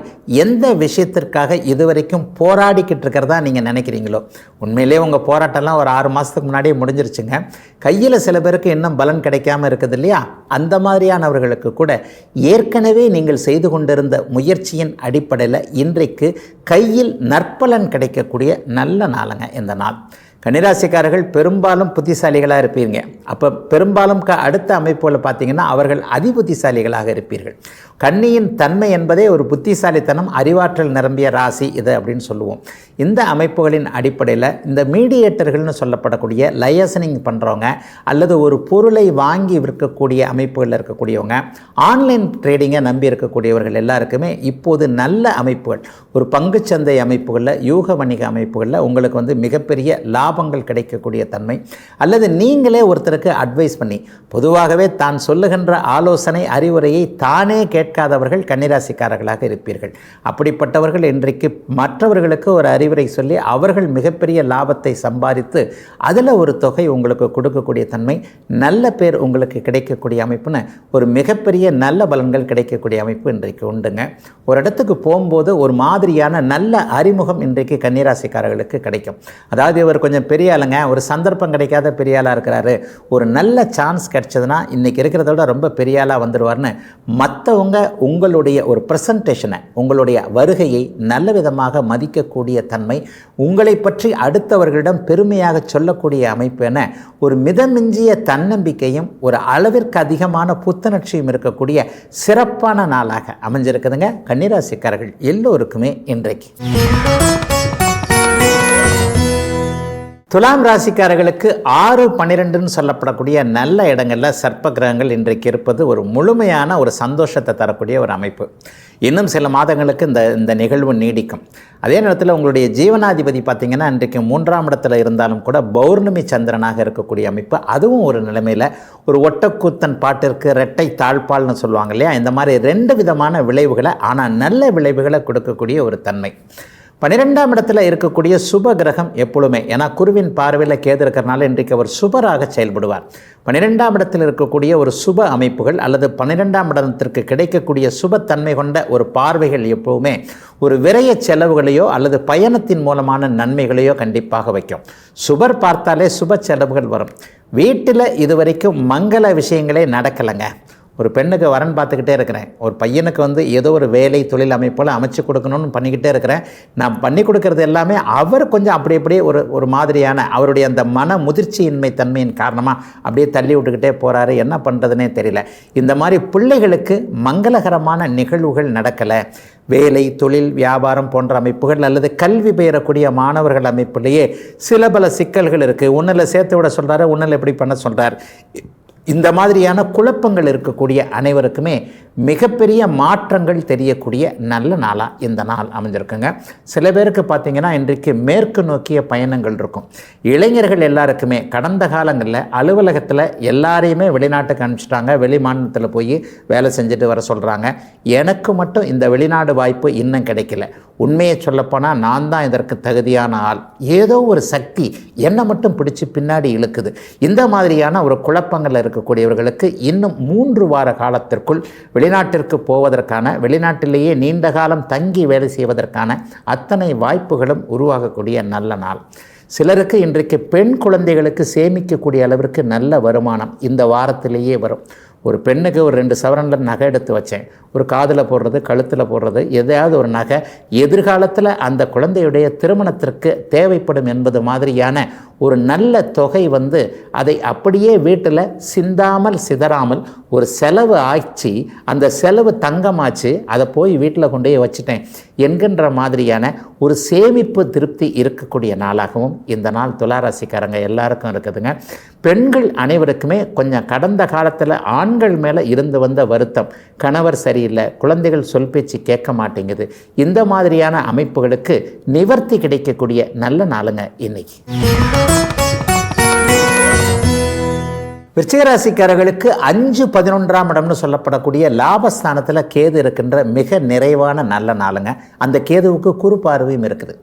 எந்த விஷயத்திற்காக இதுவரைக்கும் போராடிக்கிட்டு இருக்கிறதா நீங்கள் நினைக்கிறீங்களோ, உண்மையிலே உங்கள் போராட்டம்லாம் ஒரு 6 மாதத்துக்கு முன்னாடியே முடிஞ்சிருச்சுங்க. கையில் சில பேருக்கு இன்னும் பலன் கிடைக்காமல் இருக்குது இல்லையா? அந்த அந்த மாதிரியானவர்களுக்கு கூட ஏற்கனவே நீங்கள் செய்து கொண்டிருந்த முயற்சியின் அடிப்படையில் இன்றைக்கு கையில் நற்பலன் கிடைக்கக்கூடிய நல்ல நாளுங்க இந்த நாள். கன்னிராசிக்காரர்கள் பெரும்பாலும் புத்திசாலிகளாக இருப்பீங்க. அப்போ பெரும்பாலும் அடுத்த அமைப்புகளை பார்த்தீங்கன்னா அவர்கள் அதிபுத்திசாலிகளாக இருப்பீர்கள். கன்னியின் தன்மை என்பதே ஒரு புத்திசாலித்தனம், அறிவாற்றல் நிரம்பிய ராசி இது அப்படின்னு சொல்லுவோம். இந்த அமைப்புகளின் அடிப்படையில் இந்த மீடியேட்டர்கள்னு சொல்லப்படக்கூடிய லயசனிங் பண்ணுறவங்க அல்லது ஒரு பொருளை வாங்கி விற்கக்கூடிய அமைப்புகளில் இருக்கக்கூடியவங்க, ஆன்லைன் ட்ரேடிங்கை நம்பி இருக்கக்கூடியவர்கள் எல்லாருக்குமே இப்போது நல்ல அமைப்புகள், ஒரு பங்குச்சந்தை அமைப்புகளில், யூக வணிக அமைப்புகளில் உங்களுக்கு மிகப்பெரிய லாபங்கள் கிடைக்கக்கூடிய தன்மை, அல்லது நீங்களே ஒருத்தருக்கு அட்வைஸ் பண்ணி, பொதுவாகவே தான் சொல்லுகின்ற ஆலோசனை அறிவுரையை தானே கேட்காதவர்கள் கன்னிராசிக்காரர்களாக இருப்பீர்கள். அப்படிப்பட்டவர்கள் இன்றைக்கு மற்றவர்களுக்கு ஒரு அறிவுரை சொல்லி அவர்கள் மிகப்பெரிய லாபத்தை சம்பாதித்து அதில் ஒரு தொகை உங்களுக்கு கொடுக்கக்கூடிய தன்மை, நல்ல பேர் உங்களுக்கு கிடைக்கக்கூடிய அமைப்புன்னு ஒரு மிகப்பெரிய நல்ல பலன்கள் கிடைக்கக்கூடிய அமைப்பு இன்றைக்கு உண்டுங்க. ஒரு இடத்துக்கு போகும்போது ஒரு மாதிரியான நல்ல அறிமுகம் இன்றைக்கு கன்னிராசிக்காரர்களுக்கு கிடைக்கும். அதாவது இவர் கொஞ்சம் பெரிய ஆளுங்க, ஒரு சந்தர்ப்பம் கிடைக்காத பெரிய ஆளாக இருக்கிறாரு, ஒரு நல்ல சான்ஸ் கிடைச்சதுன்னா இன்றைக்கி இருக்கிறத விட ரொம்ப பெரிய ஆளாக வந்துடுவார்னு மற்றவங்க உங்களுடைய ஒரு ப்ரெசன்டேஷனை, உங்களுடைய வருகையை நல்ல விதமாக மதிக்கக்கூடிய தன்மை, உங்களை பற்றி அடுத்தவர்களிடம் பெருமையாக சொல்லக்கூடிய அமைப்பு என ஒரு மிதமிஞ்சிய தன்னம்பிக்கையும் ஒரு அளவிற்கு அதிகமான புத்துணர்ச்சியும் இருக்கக்கூடிய சிறப்பான நாளாக அமைஞ்சிருக்குதுங்க கன்னிராசிக்காரர்கள் எல்லோருக்குமே இன்றைக்கு. துலாம் ராசிக்காரர்களுக்கு 6, 12ன்னு சொல்லப்படக்கூடிய நல்ல இடங்களில் சர்ப்ப கிரகங்கள் இன்றைக்கு இருப்பது ஒரு முழுமையான ஒரு சந்தோஷத்தை தரக்கூடிய ஒரு அமைப்பு. இன்னும் சில மாதங்களுக்கு இந்த நிகழ்வு நீடிக்கும். அதே நேரத்தில் உங்களுடைய ஜீவனாதிபதி பார்த்திங்கன்னா இன்றைக்கு 3ஆம் இடத்துல இருந்தாலும் கூட பௌர்ணமி சந்திரனாக இருக்கக்கூடிய அமைப்பு, அதுவும் ஒரு நிலைமையில் ஒரு ஒட்டக்கூத்தன் பாட்டிற்கு இரட்டை தாழ்பால்னு சொல்லுவாங்க இல்லையா, இந்த மாதிரி 2 விதமான விளைவுகளை, ஆனால் நல்ல விளைவுகளை கொடுக்கக்கூடிய ஒரு தன்மை. 12ஆம் இடத்துல இருக்கக்கூடிய சுப கிரகம் எப்பொழுதுமே, ஏன்னா குருவின் பார்வையில் கேது இருக்கிறனால இன்றைக்கு அவர் சுபராக செயல்படுவார். 12ஆம் இடத்தில் இருக்கக்கூடிய ஒரு சுப அமைப்புகள் அல்லது 12ஆம் இடத்திற்கு கிடைக்கக்கூடிய சுபத்தன்மை கொண்ட ஒரு பார்வைகள் எப்போவுமே ஒரு விரய செலவுகளையோ அல்லது பயணத்தின் மூலமான நன்மைகளையோ கண்டிப்பாக வைக்கும். சுபர் பார்த்தாலே சுப செலவுகள் வரும். வீட்டில் இதுவரைக்கும் மங்கள விஷயங்களே நடக்கலைங்க. ஒரு பெண்ணுக்கு வரன் பார்த்துக்கிட்டே இருக்கிறேன், ஒரு பையனுக்கு ஏதோ ஒரு வேலை தொழில் அமைப்போல் அமைச்சு கொடுக்கணும்னு பண்ணிக்கிட்டே இருக்கிறேன். நான் பண்ணி கொடுக்கறது எல்லாமே அவர் கொஞ்சம் அப்படியே ஒரு மாதிரியான அவருடைய அந்த மன முதிர்ச்சியின்மை தன்மையின் காரணமாக அப்படியே தள்ளி விட்டுக்கிட்டே போகிறாரு. என்ன பண்ணுறதுனே தெரியல. இந்த மாதிரி பிள்ளைகளுக்கு மங்களகரமான நிகழ்வுகள் நடக்கலை. வேலை தொழில் வியாபாரம் போன்ற அமைப்புகள் அல்லது கல்வி பெயரக்கூடிய மாணவர்கள் அமைப்புலேயே சில பல சிக்கல்கள் இருக்குது. ஒன்றில் சேர்த்து விட சொல்கிறாரு, ஒன்றில் எப்படி பண்ண சொல்கிறார். இந்த மாதிரியான குழப்பங்கள் இருக்கக்கூடிய அனைவருக்குமே மிகப்பெரிய மாற்றங்கள் தெரியக்கூடிய நல்ல நாளாக இந்த நாள் அமைஞ்சிருக்குங்க. சில பேருக்கு பார்த்திங்கன்னா இன்றைக்கு மேற்கு நோக்கிய பயணங்கள் இருக்கும். இளைஞர்கள் எல்லாருக்குமே கடந்த காலங்களில் அலுவலகத்தில் எல்லாரையுமே வெளிநாட்டுக்கு அனுப்பிச்சிட்டாங்க, வெளி மாநிலத்தில் போய் வேலை செஞ்சுட்டு வர சொல்கிறாங்க. எனக்கு மட்டும் இந்த வெளிநாடு வாய்ப்பு இன்னும் கிடைக்கல. உண்மையை சொல்லப்போனால் நான் தான் இதற்கு தகுதியான ஆள், ஏதோ ஒரு சக்தி என்னை மட்டும் பிடிச்சி பின்னாடி இழுக்குது. இந்த மாதிரியான ஒரு குழப்பங்கள் இருக்கக்கூடியவர்களுக்கு இன்னும் 3 வார காலத்திற்குள் வெளிநாட்டிற்கு போவதற்கான, வெளிநாட்டிலேயே நீண்ட காலம் தங்கி வேலை செய்வதற்கான அத்தனை வாய்ப்புகளும் உருவாகக்கூடிய நல்ல நாள். சிலருக்கு இன்றைக்கு பெண் குழந்தைகளுக்கு சேமிக்கக்கூடிய அளவிற்கு நல்ல வருமானம் இந்த வாரத்திலேயே வரும். ஒரு பெண்ணுக்கு ஒரு 2 சவரனில் நகை எடுத்து வச்சேன், ஒரு காதில் போடுறது, கழுத்தில் போடுறது, எதையாவது ஒரு நகை எதிர்காலத்தில் அந்த குழந்தையுடைய திருமணத்திற்கு தேவைப்படும் என்பது மாதிரியான ஒரு நல்ல தொகை அதை அப்படியே வீட்டில் சிந்தாமல் சிதறாமல் ஒரு செலவு ஆச்சு, அந்த செலவு தங்கமாச்சு, அதை போய் வீட்டில் கொண்டு போய் வச்சுட்டேன் என்கின்ற மாதிரியான ஒரு சேமிப்பு திருப்தி இருக்கக்கூடிய நாளாகவும் இந்த நாள் துளாராசிக்காரங்க எல்லாருக்கும் இருக்குதுங்க. பெண்கள் அனைவருக்குமே கொஞ்சம் கடந்த காலத்தில் ஆண்கள் மேலே இருந்து வந்த வருத்தம், கணவர் சரியில்லை, குழந்தைகள் சொல் பேச்சு கேட்க மாட்டேங்குது, இந்த மாதிரியான அமைப்புகளுக்கு நிவர்த்தி கிடைக்கக்கூடிய நல்ல நாளுங்க இன்னைக்கு. விருச்சிகராசிக்காரர்களுக்கு 5, 11ஆம் இடம்னு சொல்லப்படக்கூடிய லாபஸ்தானத்தில் கேது இருக்கின்ற மிக நிறைவான நல்ல நாளுங்க. அந்த கேதுவுக்கு குறு பார்வையும் இருக்குது.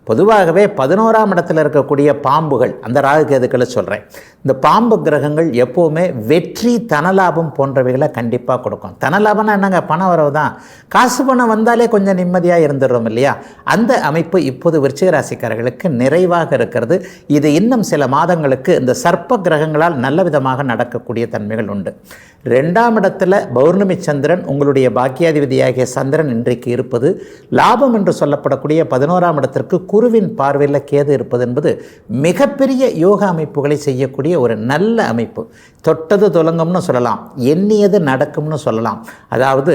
பொதுவாகவே 11ஆம் இடத்துல இருக்கக்கூடிய பாம்புகள், அந்த ராகு கேதுக்களை சொல்கிறேன். இந்த பாம்பு கிரகங்கள் எப்போவுமே வெற்றி, தனலாபம் போன்றவைகளை கண்டிப்பாக கொடுக்கும். தனலாபம்னா என்னங்க? பணம் வரவு தான். காசு பணம் வந்தாலே கொஞ்சம் நிம்மதியாக இருந்துடுறோம் இல்லையா? அந்த அமைப்பு இப்போது விருச்சிக ராசிக்காரர்களுக்கு நிறைவாக இருக்கிறது. இது இன்னும் சில மாதங்களுக்கு இந்த சர்ப்ப கிரகங்களால் நல்ல விதமாக நடக்கக்கூடிய தன்மைகள் உண்டு. 2ஆம் இடத்துல பௌர்ணமி சந்திரன், உங்களுடைய பாக்கியாதிபதியாகிய சந்திரன் இன்றைக்கு இருப்பது, லாபம் என்று சொல்லப்படக்கூடிய 11ஆம் இடத்திற்கு குருவின் பார்வையில் கேது இருப்பது என்பது மிகப்பெரிய யோக அமைப்புகளை செய்யக்கூடிய ஒரு நல்ல அமைப்பு. தொட்டது துலங்கும்னு சொல்லலாம், எண்ணியது நடக்கும்னு சொல்லலாம். அதாவது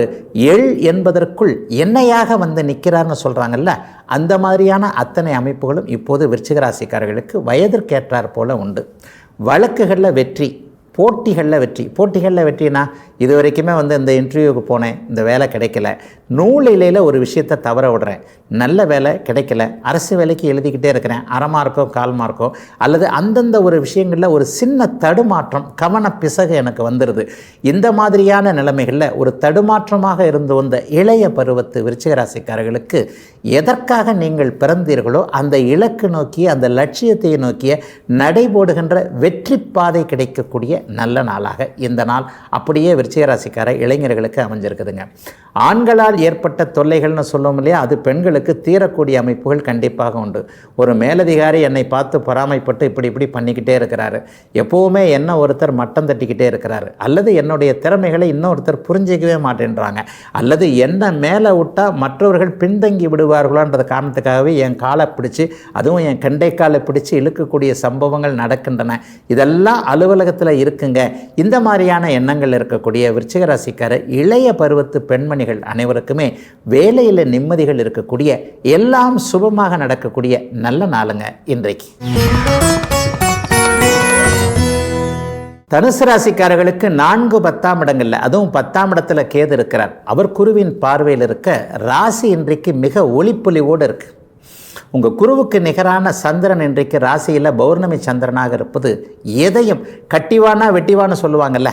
எள் என்பதற்குள் எண்ணெயாக வந்து நிற்கிறார்னு சொல்கிறாங்கல்ல, அந்த மாதிரியான அத்தனை அமைப்புகளும் இப்போது விருச்சிக ராசிக்காரர்களுக்கு வயதிற்கேற்றார் போல உண்டு. வழக்குகளில் வெற்றி, போட்டிகளில் வெற்றி. போட்டிகளில் வெற்றினா, இது வரைக்குமே வந்து இந்த இன்டர்வியூவுக்கு போனேன், இந்த வேலை கிடைக்கல, நூலிலையில் ஒரு விஷயத்தை தவற விடுறேன், நல்ல வேலை கிடைக்கல, அரசு வேலைக்கு எழுதிக்கிட்டே இருக்கிறேன், அரை மார்க்கோ கால் மார்க்கோ, அல்லது அந்தந்த ஒரு விஷயங்களில் ஒரு சின்ன தடுமாற்றம், கவன பிசகு எனக்கு வந்துடுது. இந்த மாதிரியான நிலைமைகளில் ஒரு தடுமாற்றமாக இருந்து வந்த இளைய பருவத்து விருச்சிக ராசிக்காரர்களுக்கு எதற்காக நீங்கள் பிறந்தீர்களோ அந்த இலக்கு நோக்கிய, அந்த லட்சியத்தை நோக்கிய நடைபோடுகின்ற வெற்றி பாதை கிடைக்கக்கூடிய நல்ல நாளாக இந்த நாள் அப்படியே விருச்சிக ராசிக்கார இளைஞர்களுக்கு அமைஞ்சிருக்குதுங்க. ஆண்களால் ஏற்பட்ட தொல்லைகள்னு சொல்லுவோம் இல்லையா, அது பெண்களுக்கு தீரக்கூடிய அமைப்புகள் கண்டிப்பாக உண்டு. ஒரு மேலதிகாரி என்னை பார்த்து பொறாமைப்பட்டு இப்படி பண்ணிக்கிட்டே இருக்கிறாரு, எப்போவுமே என்ன ஒருத்தர் மட்டம் தட்டிக்கிட்டே இருக்கிறாரு, அல்லது என்னுடைய திறமைகளை இன்னொருத்தர் புரிஞ்சிக்கவே மாட்டேன்றாங்க, அல்லது என்ன மேலே விட்டால் மற்றவர்கள் பின்தங்கி விடுவார்களோன்ற காரணத்துக்காகவே என் காலை பிடிச்சி, அதுவும் என் கண்டை காலை பிடிச்சி இழுக்கக்கூடிய சம்பவங்கள் நடக்கின்றன. இதெல்லாம் அலுவலகத்தில் இருக்குங்க. இந்த மாதிரியான எண்ணங்கள் இருக்கக்கூடிய விருச்சிக ராசிக்கார இளைய பருவத்து பெண்மணிகள் அனைவருக்குமே வேலையில் நிம்மதிகள் இருக்கக்கூடிய, எல்லாம் சுபமாக நடக்கக்கூடிய நல்ல நாளுங்க இன்றைக்கு. தனுசு ராசிக்காரர்களுக்கு 4, 10ஆம் இடங்களில், அதுவும் 10ஆம் இடத்துல கேது இருக்கிறார். அவர் குருவின் பார்வையில் இருக்க ராசி இன்றைக்கு மிக ஒளிப்பொலிவோடு இருக்கு. உங்கள் குருவுக்கு நிகரான சந்திரன் இன்றைக்கு ராசியில் பௌர்ணமி சந்திரனாக இருப்பது எதையும் கட்டிவானா வெட்டிவான்னு சொல்லுவாங்கல்ல,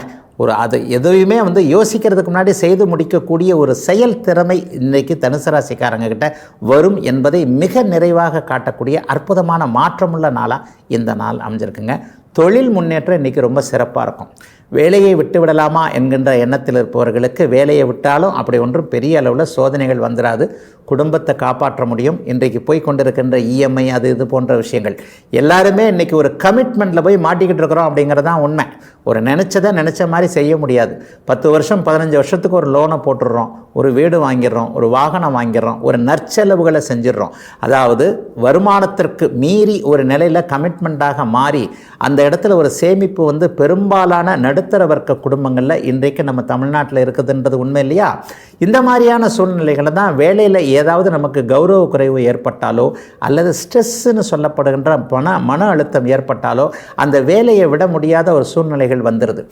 அது எதையுமே வந்து யோசிக்கிறதுக்கு முன்னாடி செய்து முடிக்கக்கூடிய ஒரு செயல் திறமை இன்றைக்கு தனுசு ராசிக்காரங்க கிட்ட வரும் என்பதை மிக நிறைவாக காட்டக்கூடிய அற்புதமான மாற்றமுள்ள நாளாக இந்த நாள் அமைஞ்சிருக்குங்க. தொழில் முன்னேற்றம் இன்றைக்கி ரொம்ப சிறப்பாக இருக்கும். வேலையை விட்டு விடலாமா என்கின்ற எண்ணத்தில் இருப்பவர்களுக்கு வேலையை விட்டாலும் அப்படி ஒன்றும் பெரிய அளவில் சோதனைகள் வந்துடாது. குடும்பத்தை காப்பாற்ற முடியும். இன்றைக்கு போய் கொண்டிருக்கின்ற இஎம்ஐ அது இது போன்ற விஷயங்கள் எல்லாருமே இன்றைக்கி ஒரு கமிட்மெண்ட்டில் போய் மாட்டிக்கிட்டு இருக்கிறோம் அப்படிங்கிறது தான் உண்மை. ஒரு நினச்சதை நினச்ச மாதிரி செய்ய முடியாது. 10 வருஷம் 15 வருஷத்துக்கு ஒரு லோனை போட்டுடுறோம், ஒரு வீடு வாங்கிடுறோம், ஒரு வாகனம் வாங்கிடுறோம், ஒரு நற்செலவுகளை செஞ்சிடுறோம். அதாவது வருமானத்திற்கு மீறி ஒரு நிலையில் கமிட்மெண்ட்டாக மாறி அந்த இடத்துல ஒரு சேமிப்பு வந்து பெரும்பாலான நடுத்தர வர்க்க குடும்பங்களில் இன்றைக்கு நம்ம தமிழ்நாட்டில் இருக்குதுன்றது உண்மை இல்லையா? இந்த மாதிரியான சூழ்நிலைகளை தான் வேலையில் ஏதாவது நமக்கு கௌரவ குறைவு ஏற்பட்டாலோ அல்லது ஸ்ட்ரெஸ்ஸுன்னு சொல்லப்படுகின்ற மன அழுத்தம் ஏற்பட்டாலோ அந்த வேலையை விட முடியாத ஒரு சூழ்நிலைகள் வந்துடுது.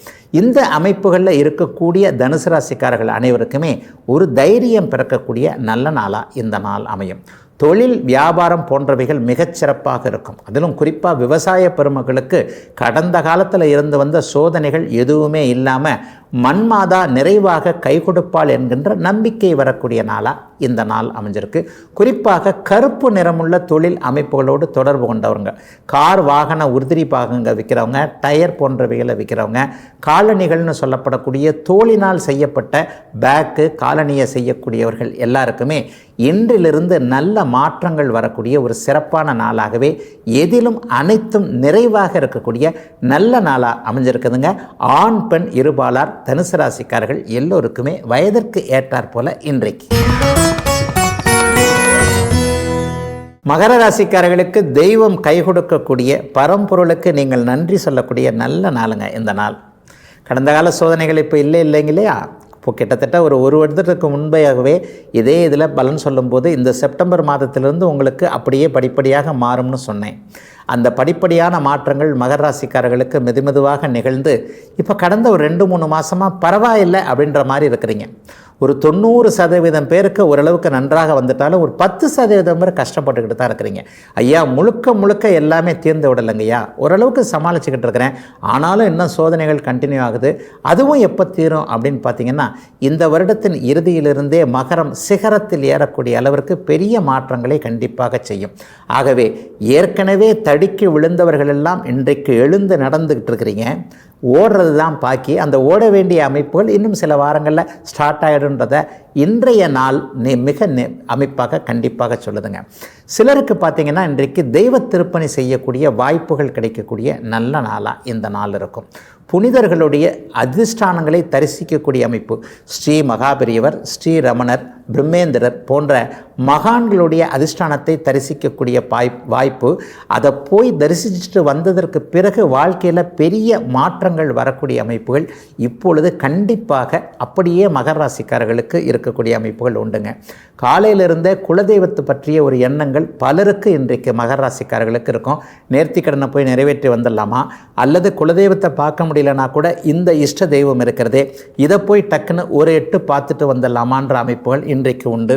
இந்த அமைப்புகளில் இருக்கக்கூடிய தனுசு ராசிக்காரர்கள் அனைவருக்குமே ஒரு தைரியம் பிறக்கக்கூடிய நல்ல நாளாக இந்த நாள் அமையும். தொழில் வியாபாரம் போன்றவைகள் மிகச்சிறப்பாக இருக்கும். அதிலும் குறிப்பாக விவசாய பெருமக்களுக்கு கடந்த காலத்தில் இருந்து வந்த சோதனைகள் எதுவுமே இல்லாமல் மண்மாதா நிறைவாக கை கொடுப்பாள் என்கின்ற நம்பிக்கை வரக்கூடிய நாளாக இந்த நாள் அமைஞ்சிருக்கு. குறிப்பாக கருப்பு நிறமுள்ள தொழில் அமைப்புகளோடு தொடர்பு கொண்டவங்க, கார் வாகன உதிரி பாகங்கள் விற்கிறவங்க, டயர் போன்றவைகளை விற்கிறவங்க, காலணிகள்னு சொல்லப்படக்கூடிய தோளினால் செய்யப்பட்ட பேக்கு காலணியை செய்யக்கூடியவர்கள் எல்லாருக்குமே இன்றிலிருந்து நல்ல மாற்றங்கள் வரக்கூடிய ஒரு சிறப்பான நாளாகவே எதிலும் அனைத்தும் நிறைவாக இருக்கக்கூடிய நல்ல நாளாக அமைஞ்சிருக்குதுங்க. ஆண் பெண் இருபாலார் தனுசு ராசிக்காரர்கள் எல்லோருக்குமே வயதிற்கு ஏற்றாற் போல இன்றைக்கு. மகர ராசிக்காரர்களுக்கு தெய்வம் கை கொடுக்கக்கூடிய, பரம்பொருளுக்கு நீங்கள் நன்றி சொல்லக்கூடிய நல்ல நாளுங்க இந்த நாள். கடந்த கால சோதனைகள் இப்போ இல்லைங்களா? இப்போ கிட்டத்தட்ட ஒரு வருடத்துக்கு முன்பாகவே இதே இதில் பலன் சொல்லும்போது இந்த செப்டம்பர் மாதத்திலிருந்து உங்களுக்கு அப்படியே படிப்படியாக மாறும்னு சொன்னேன். அந்த படிப்படியான மாற்றங்கள் மகர ராசிக்காரர்களுக்கு மெதுமெதுவாக நிகழ்ந்து இப்போ கடந்த ஒரு 2-3 மாதமாக பரவாயில்லை அப்படின்ற மாதிரி இருக்கிறீங்க. ஒரு 90% பேருக்கு ஓரளவுக்கு நன்றாக வந்துட்டாலும் ஒரு 10% பேர் கஷ்டப்பட்டுக்கிட்டு தான் இருக்கிறீங்க. ஐயா முழுக்க முழுக்க எல்லாமே தீர்ந்து விடலைங்கய்யா, ஓரளவுக்கு சமாளிச்சுக்கிட்டு இருக்கிறேன், ஆனாலும் இன்னும் சோதனைகள் கண்டினியூ ஆகுது, அதுவும் எப்போ தீரும் அப்படின்னு பார்த்தீங்கன்னா இந்த வருடத்தின் இறுதியிலிருந்தே மகரம் சிகரத்தில் ஏறக்கூடிய அளவிற்கு பெரிய மாற்றங்களை கண்டிப்பாக செய்யும். ஆகவே ஏற்கனவே தடுக்கி விழுந்தவர்கள் எல்லாம் இன்றைக்கு எழுந்து நடந்துக்கிட்டு இருக்கிறீங்க. ஓடுறது தான் பாக்கி. அந்த ஓட வேண்டிய அமைப்புகள் இன்னும் சில வாரங்களில் ஸ்டார்ட் ஆகிடுன்றதை இன்றைய நாள் மிக அமைப்பாக கண்டிப்பாக சொல்லுதுங்க. சிலருக்கு பார்த்திங்கன்னா இன்றைக்கு தெய்வ திருப்பணி செய்யக்கூடிய வாய்ப்புகள் கிடைக்கக்கூடிய நல்ல நாளாக இந்த நாள் இருக்கும். புனிதர்களுடைய அதிஷ்டானங்களை தரிசிக்கக்கூடிய அமைப்பு, ஸ்ரீ மகாபெரியவர், ஸ்ரீ ரமணர், பிரம்மேந்திரர் போன்ற மகான்களுடைய அதிஷ்டானத்தை தரிசிக்கக்கூடிய வாய்ப்பு, அதை போய் தரிசிச்சுட்டு வந்ததற்கு பிறகு வாழ்க்கையில் பெரிய மாற்றங்கள் வரக்கூடிய அமைப்புகள் இப்பொழுது கண்டிப்பாக அப்படியே மகர ராசிக்காரர்களுக்கு இருக்கக்கூடிய அமைப்புகள் உண்டுங்க. காலையிலிருந்தே குலதெய்வத்தை பற்றிய ஒரு எண்ணங்கள் பலருக்கு இன்றைக்கு மகர ராசிக்காரர்களுக்கு இருக்கும். நேர்த்திக்கடனை போய் நிறைவேற்றி வந்துடலாமா, அல்லது குலதெய்வத்தை பார்க்க முடியலனா கூட இந்த இஷ்ட தெய்வம் இருக்கிறதே, இதை போய் டக்குன்னு ஒரு எட்டு பார்த்துட்டு வந்துடலாமான்ற அமைப்புகள் இன்றைக்கு உண்டு.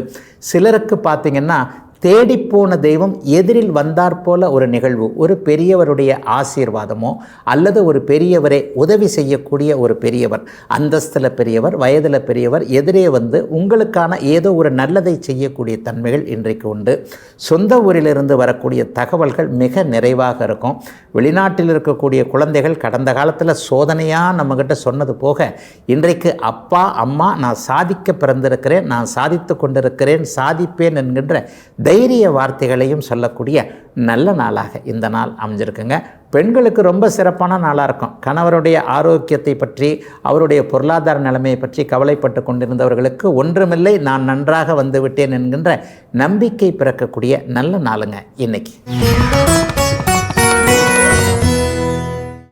சிலருக்கு பார்த்திங்கன்னா தேடிப்போன தெய்வம் எதிரில் வந்தார் போல ஒரு நிகழ்வு, ஒரு பெரியவருடைய ஆசீர்வாதமோ அல்லது ஒரு பெரியவரை உதவி செய்யக்கூடிய ஒரு பெரியவர், அந்தஸ்தில் பெரியவர், வயதில் பெரியவர் எதிரே வந்து உங்களுக்கான ஏதோ ஒரு நல்லதை செய்யக்கூடிய தன்மைகள் இன்றைக்கு உண்டு. சொந்த ஊரிலிருந்து வரக்கூடிய தகவல்கள் மிக நிறைவாக இருக்கும். வெளிநாட்டில் இருக்கக்கூடிய குழந்தைகள் கடந்த காலத்தில் சோதனையாக நம்மக்கிட்ட சொன்னது போக இன்றைக்கு அப்பா அம்மா நான் சாதிக்க பிறந்திருக்கிறேன், நான் சாதித்து கொண்டிருக்கிறேன், சாதிப்பேன் என்கின்ற தைரிய வார்த்தைகளையும் சொல்லக்கூடிய நல்ல நாளாக இந்த நாள் அமைஞ்சிருக்குங்க. பெண்களுக்கு ரொம்ப சிறப்பான நாளாக இருக்கும். கணவருடைய ஆரோக்கியத்தை பற்றி, அவருடைய பொருளாதார நிலைமையை பற்றி கவலைப்பட்டு கொண்டிருந்தவர்களுக்கு ஒன்றுமில்லை, நான் நன்றாக வந்து விட்டேன் என்கின்ற நம்பிக்கை பிறக்கக்கூடிய நல்ல நாளுங்க இன்னைக்கு.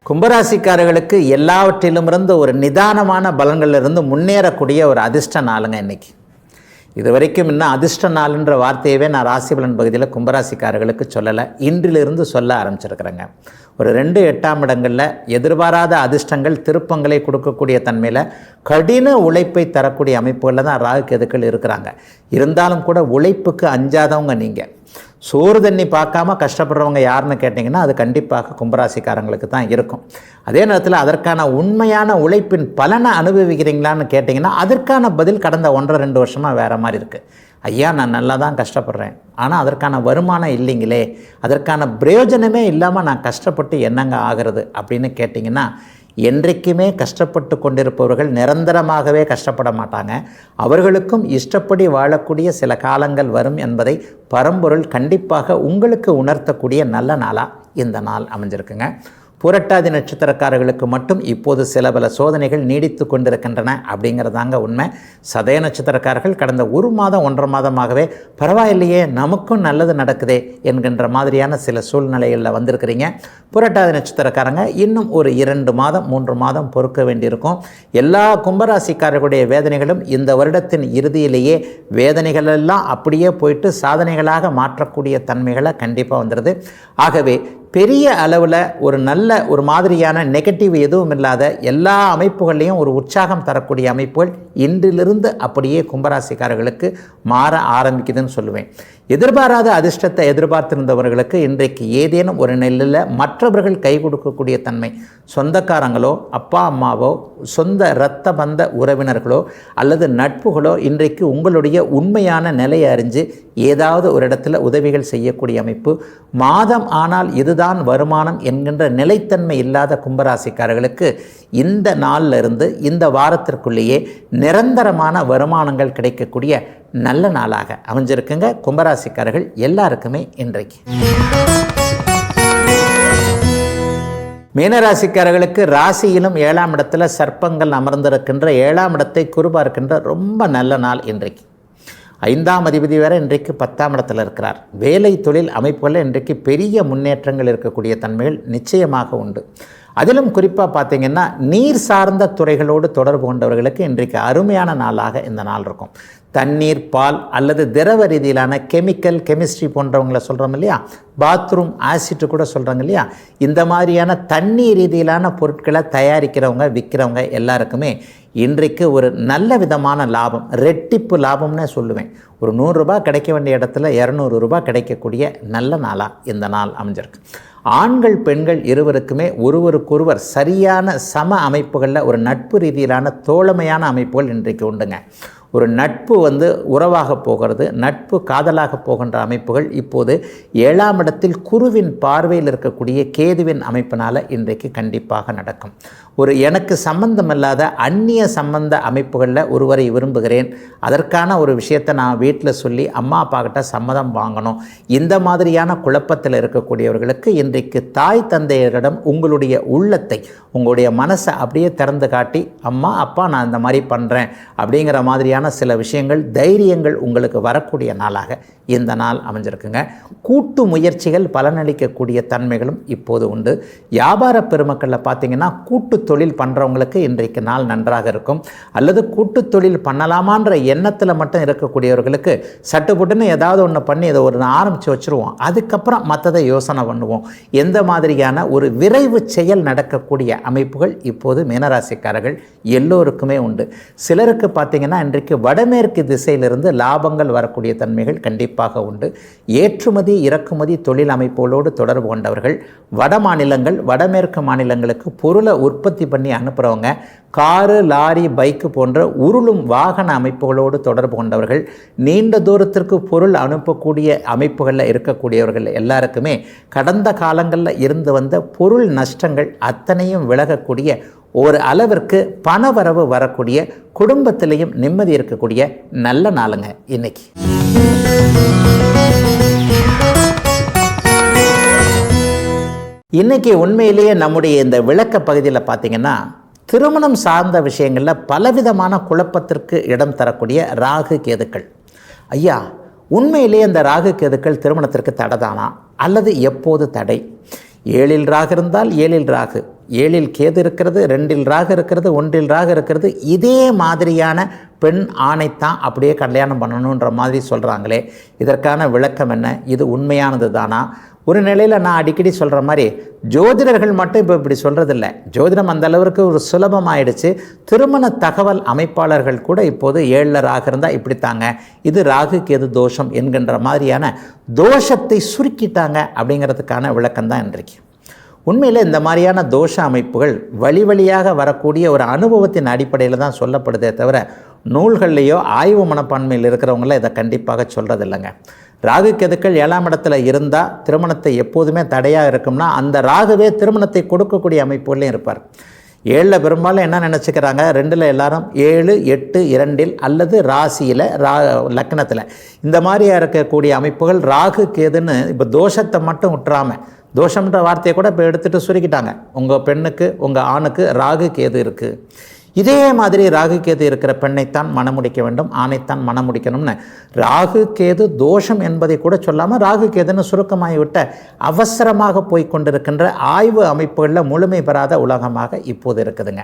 கும்பராசிக்காரர்களுக்கு எல்லாவற்றிலும் இருந்து ஒரு நிதானமான பலன்களிலிருந்து முன்னேறக்கூடிய ஒரு அதிர்ஷ்ட நாளுங்க இன்னைக்கு. இது வரைக்கும் இன்னும் அதிர்ஷ்ட நாளுன்ற வார்த்தையவே நான் ராசிபலன் பகுதியில் கும்பராசிக்காரர்களுக்கு சொல்லலை, இன்றிலிருந்து சொல்ல ஆரம்பிச்சிருக்கிறேங்க. ஒரு 2-8ஆம் இடங்களில் எதிர்பாராத அதிர்ஷ்டங்கள் திருப்பங்களை கொடுக்கக்கூடிய தன்மையில் கடின உழைப்பை தரக்கூடிய அமைப்புகளில் தான் ராகு கேதுக்கள் இருக்கிறாங்க. இருந்தாலும் கூட உழைப்புக்கு அஞ்சாதவங்க நீங்கள். சோறு தண்ணி பார்க்காம கஷ்டப்படுறவங்க யாருன்னு கேட்டிங்கன்னா அது கண்டிப்பாக கும்பராசிக்காரங்களுக்கு தான் இருக்கும். அதே நேரத்தில் அதற்கான உண்மையான உழைப்பின் பலனை அனுபவிக்கிறீங்களான்னு கேட்டிங்கன்னா அதற்கான பதில் கடந்த 1-2 வருஷமாக வேறு மாதிரி இருக்குது. ஐயா நான் நல்லா தான் கஷ்டப்படுறேன், ஆனால் அதற்கான வருமானம் இல்லைங்களே, அதற்கான பிரயோஜனமே இல்லாமல் நான் கஷ்டப்பட்டு என்னங்க ஆகிறது அப்படின்னு கேட்டிங்கன்னா என்றைக்குமே கஷ்டப்பட்டு கொண்டிருப்பவர்கள் நிரந்தரமாகவே கஷ்டப்பட மாட்டாங்க. அவர்களுக்கும் இஷ்டப்படி வாழக்கூடிய சில காலங்கள் வரும் என்பதை பரம்பொருள் கண்டிப்பாக உங்களுக்கு உணர்த்தக்கூடிய நல்ல நாளாக இந்த நாள் அமைஞ்சிருக்குங்க. புரட்டாதி நட்சத்திரக்காரர்களுக்கு மட்டும் இப்போது சில பல சோதனைகள் நீடித்து கொண்டிருக்கின்றன அப்படிங்கிறதாங்க உண்மை. சதய நட்சத்திரக்காரர்கள் கடந்த 1 மாதம் 1.5 மாதமாகவே பரவாயில்லையே நமக்கும் நல்லது நடக்குதே என்கின்ற மாதிரியான சில சூழ்நிலைகளில் வந்திருக்கிறீங்க. புரட்டாதி நட்சத்திரக்காரங்க இன்னும் ஒரு 2 மாதம் 3 மாதம் பொறுக்க வேண்டியிருக்கும். எல்லா கும்பராசிக்காரர்களுடைய வேதனைகளும் இந்த வருடத்தின் இறுதியிலேயே வேதனைகளெல்லாம் அப்படியே போயிட்டு சாதனைகளாக மாற்றக்கூடிய தன்மைகளை கண்டிப்பாக வந்துடுது. ஆகவே பெரிய அளவில் ஒரு மாதிரியான நெகட்டிவ் எதுவும் இல்லாத எல்லா அமைப்புகள்லையும் ஒரு உற்சாகம் தரக்கூடிய அமைப்புகள் இன்றிலிருந்து அப்படியே கும்பராசிக்காரர்களுக்கு மாற ஆரம்பிக்குதுன்னு சொல்லுவேன். எதிர்பாராத அதிர்ஷ்டத்தை எதிர்பார்த்திருந்தவர்களுக்கு இன்றைக்கு ஏதேனும் ஒரு நிலையில் மற்றவர்கள் கை கொடுக்கக்கூடிய தன்மை, சொந்தக்காரங்களோ அப்பா அம்மாவோ சொந்த இரத்த பந்த உறவினர்களோ அல்லது நட்புகளோ இன்றைக்கு உங்களுடைய உண்மையான நிலையை அறிஞ்சு ஏதாவது ஒரு இடத்துல உதவிகள் செய்யக்கூடிய அமைப்பு. மாதம் ஆனால் இதுதான் வருமானம் என்கின்ற நிலைத்தன்மை இல்லாத கும்பராசிக்காரர்களுக்கு இந்த நாளில் இருந்து இந்த வாரத்திற்குள்ளேயே நிரந்தரமான வருமானங்கள் கிடைக்கக்கூடிய நல்ல நாளாக அமைஞ்சிருக்குங்க கும்பராசிக்காரர்கள் எல்லாருக்குமே இன்றைக்கு. மீனராசிக்காரர்களுக்கு ராசியிலும் 7ஆம் இடத்துல சர்ப்பங்கள் அமர்ந்திருக்கின்ற 7ஆம் இடத்தை குரு பார்க்கின்ற ரொம்ப நல்ல நாள் இன்றைக்கு. 5ஆம் அதிபதி வேறு இன்றைக்கு 10ஆம் இடத்துல இருக்கிறார். வேலை தொழில் அமைப்புகளில் இன்றைக்கு பெரிய முன்னேற்றங்கள் இருக்கக்கூடிய தன்மைகள் நிச்சயமாக உண்டு. அதிலும் குறிப்பாக பார்த்தீங்கன்னா நீர் சார்ந்த துறைகளோடு தொடர்பு கொண்டவர்களுக்கு இன்றைக்கு அருமையான நாளாக இந்த நாள் இருக்கும். தண்ணீர், பால் அல்லது திரவ ரீதியிலான கெமிஸ்ட்ரி போன்றவங்கள சொல்கிறோம் இல்லையா, பாத்ரூம் ஆசிட்டு கூட சொல்கிறாங்க இல்லையா, இந்த மாதிரியான தண்ணீர் ரீதியிலான பொருட்களை தயாரிக்கிறவங்க விற்கிறவங்க எல்லாருக்குமே இன்றைக்கு ஒரு நல்ல விதமான லாபம், ரெட்டிப்பு லாபம்னே சொல்லுவேன். ஒரு 100 ரூபாய் கிடைக்க வேண்டிய இடத்துல 200 ரூபாய் கிடைக்கக்கூடிய நல்ல நாளாக இந்த நாள் அமைஞ்சிருக்கு. ஆண்கள் பெண்கள் இருவருக்குமே ஒருவருக்கொருவர் சரியான சம அமைப்புகளில் ஒரு நட்பு ரீதியிலான தோழமையான அமைப்புகள் இன்றைக்கு உண்டுங்க. ஒரு நட்பு உறவாக போகிறது, நட்பு காதலாக போகின்ற அமைப்புகள் இப்போது 7ஆம் இடத்தில் குருவின் பார்வையில் இருக்கக்கூடிய கேதுவின் அமைப்பினால் இன்றைக்கு கண்டிப்பாக நடக்கும். எனக்கு சம்பந்தமில்லாத அந்நிய சம்பந்த அமைப்புகளில் ஒருவரை விரும்புகிறேன், அதற்கான ஒரு விஷயத்தை நான் வீட்டில் சொல்லி அம்மா அப்பா கிட்ட சம்மதம் வாங்கணும், இந்த மாதிரியான குழப்பத்தில் இருக்கக்கூடியவர்களுக்கு இன்றைக்கு தாய் தந்தையரிடம் உங்களுடைய உள்ளத்தை, உங்களுடைய மனசை அப்படியே திறந்து காட்டி, அம்மா அப்பா நான் இந்த மாதிரி பண்ணுறேன் அப்படிங்கிற மாதிரியான சில விஷயங்கள், தைரியங்கள் உங்களுக்கு வரக்கூடிய நாளாக இந்த நாள் அமைஞ்சிருக்குங்க. கூட்டு முயற்சிகள் பலனளிக்கக்கூடிய தன்மைகளும் இப்போது உண்டு. வியாபார பெருமக்களில் பார்த்தீங்கன்னா கூட்டு தொழில் பண்ணுறவங்களுக்கு இன்றைக்கு நாள் நன்றாக இருக்கும். அல்லது கூட்டு தொழில் பண்ணலாமான்ற எண்ணத்தில் மட்டும் இருக்கக்கூடியவர்களுக்கு சட்டுப்புட்டுன்னு ஏதாவது ஒன்று பண்ணி இதை ஆரம்பித்து வச்சுருவோம், அதுக்கப்புறம் மற்றதை யோசனை பண்ணுவோம், எந்த மாதிரியான ஒரு விரைவு செயல் நடக்கக்கூடிய அமைப்புகள் இப்போது மீனராசிக்காரர்கள் எல்லோருக்குமே உண்டு. சிலருக்கு பார்த்தீங்கன்னா இன்றைக்கு வடமேற்கு திசையிலிருந்து லாபங்கள் வரக்கூடிய தன்மைகள் கண்டிப்பாக உண்டு. ஏற்றுமதி இறக்குமதி தொழில் அமைப்புகளோடு தொடர்பு கொண்டவர்கள், வட மாநிலங்கள் வடமேற்கு மாநிலங்களுக்கு பொருளை உற்பத்தி பண்ணி அனுப்புகிறவங்க, காரு லாரி பைக்கு போன்ற உருளும் வாகன அமைப்புகளோடு தொடர்பு கொண்டவர்கள், நீண்ட தூரத்திற்கு பொருள் அனுப்பக்கூடிய அமைப்புகளில் இருக்கக்கூடியவர்கள் எல்லாருக்குமே கடந்த காலங்களில் இருந்து வந்த பொருள் நஷ்டங்கள் அத்தனையும் விலகக்கூடிய, ஒரு அளவிற்கு பணவரவு வரக்கூடிய, குடும்பத்திலையும் நிம்மதி இருக்கக்கூடிய நல்ல நாளுங்க இன்னைக்கு. இன்னைக்கு உண்மையிலேயே நம்முடைய இந்த விளக்க பகுதியில் பார்த்தீங்கன்னா திருமணம் சார்ந்த விஷயங்களில் பலவிதமான குழப்பத்திற்கு இடம் தரக்கூடிய ராகு கேதுக்கள். ஐயா, உண்மையிலேயே இந்த ராகு கேதுக்கள் திருமணத்திற்கு தடைதானா அல்லது எப்போது தடை? 7இல் ராகு இருந்தால் 7இல் ராகு, 7இல் கேது இருக்கிறது, 2இல் ராகு இருக்கிறது, 1இல் ராகு இருக்கிறது, இதே மாதிரியான பெண் ஆணைத்தான் அப்படியே கல்யாணம் பண்ணணுன்ற மாதிரி சொல்கிறாங்களே, இதற்கான விளக்கம் என்ன? இது உண்மையானது தானா? ஒரு நிலையில் நான் அடிக்கடி சொல்கிற மாதிரி ஜோதிடர்கள் மட்டும் இப்போ இப்படி சொல்கிறதில்ல, ஜோதிடம் அந்த அளவிற்கு ஒரு சுலபமாயிடுச்சு. திருமண தகவல் அமைப்பாளர்கள் கூட இப்போது 7இல் ராகு இருந்தால் இப்படித்தாங்க, இது ராகு கேது தோஷம் என்கின்ற மாதிரியான தோஷத்தை சுருக்கிட்டாங்க அப்படிங்கிறதுக்கான விளக்கம் தான் இன்றைக்கு. உண்மையில் இந்த மாதிரியான தோஷ அமைப்புகள் வழியாக வரக்கூடிய ஒரு அனுபவத்தின் அடிப்படையில் தான் சொல்லப்படுதே தவிர நூல்கள்லேயோ ஆய்வு மனப்பான்மையில் இருக்கிறவங்கள இதை கண்டிப்பாக சொல்கிறதில்லைங்க. ராகு கேதுக்கள் 7ஆம் இடத்துல இருந்தால் திருமணத்தை எப்போதுமே தடையாக இருக்கும்னா அந்த ராகுவே திருமணத்தை கொடுக்கக்கூடிய அமைப்புகளையும் இருப்பார். 7இல் பெரும்பாலும் என்ன நினச்சிக்கிறாங்க, 2இல் எல்லாரும் 7, 8, 2இல் அல்லது ராசியில் லக்னத்தில் இந்த மாதிரியாக இருக்கக்கூடிய அமைப்புகள் ராகு கேதுன்னு இப்போ தோஷத்தை மட்டும் விட்டுறாமல், தோஷம்ன்ற வார்த்தையை கூட இப்போ எடுத்துகிட்டு சுருக்கிட்டாங்க. உங்கள் பெண்ணுக்கு உங்கள் ஆணுக்கு ராகு கேது இருக்குது, இதே மாதிரி ராகு கேது இருக்கிற பெண்ணைத்தான் மணமுடிக்க வேண்டும், ஆணைத்தான் மணமுடிக்கணும்னு ராகு கேது தோஷம் என்பதை கூட சொல்லாமல் ராகு கேதுன்னு சுருக்கமாகிவிட்ட அவசரமாக போய்கொண்டிருக்கின்ற ஆய்வு அமைப்புகளில் முழுமை பெறாத உலகமாக இப்போது இருக்குதுங்க.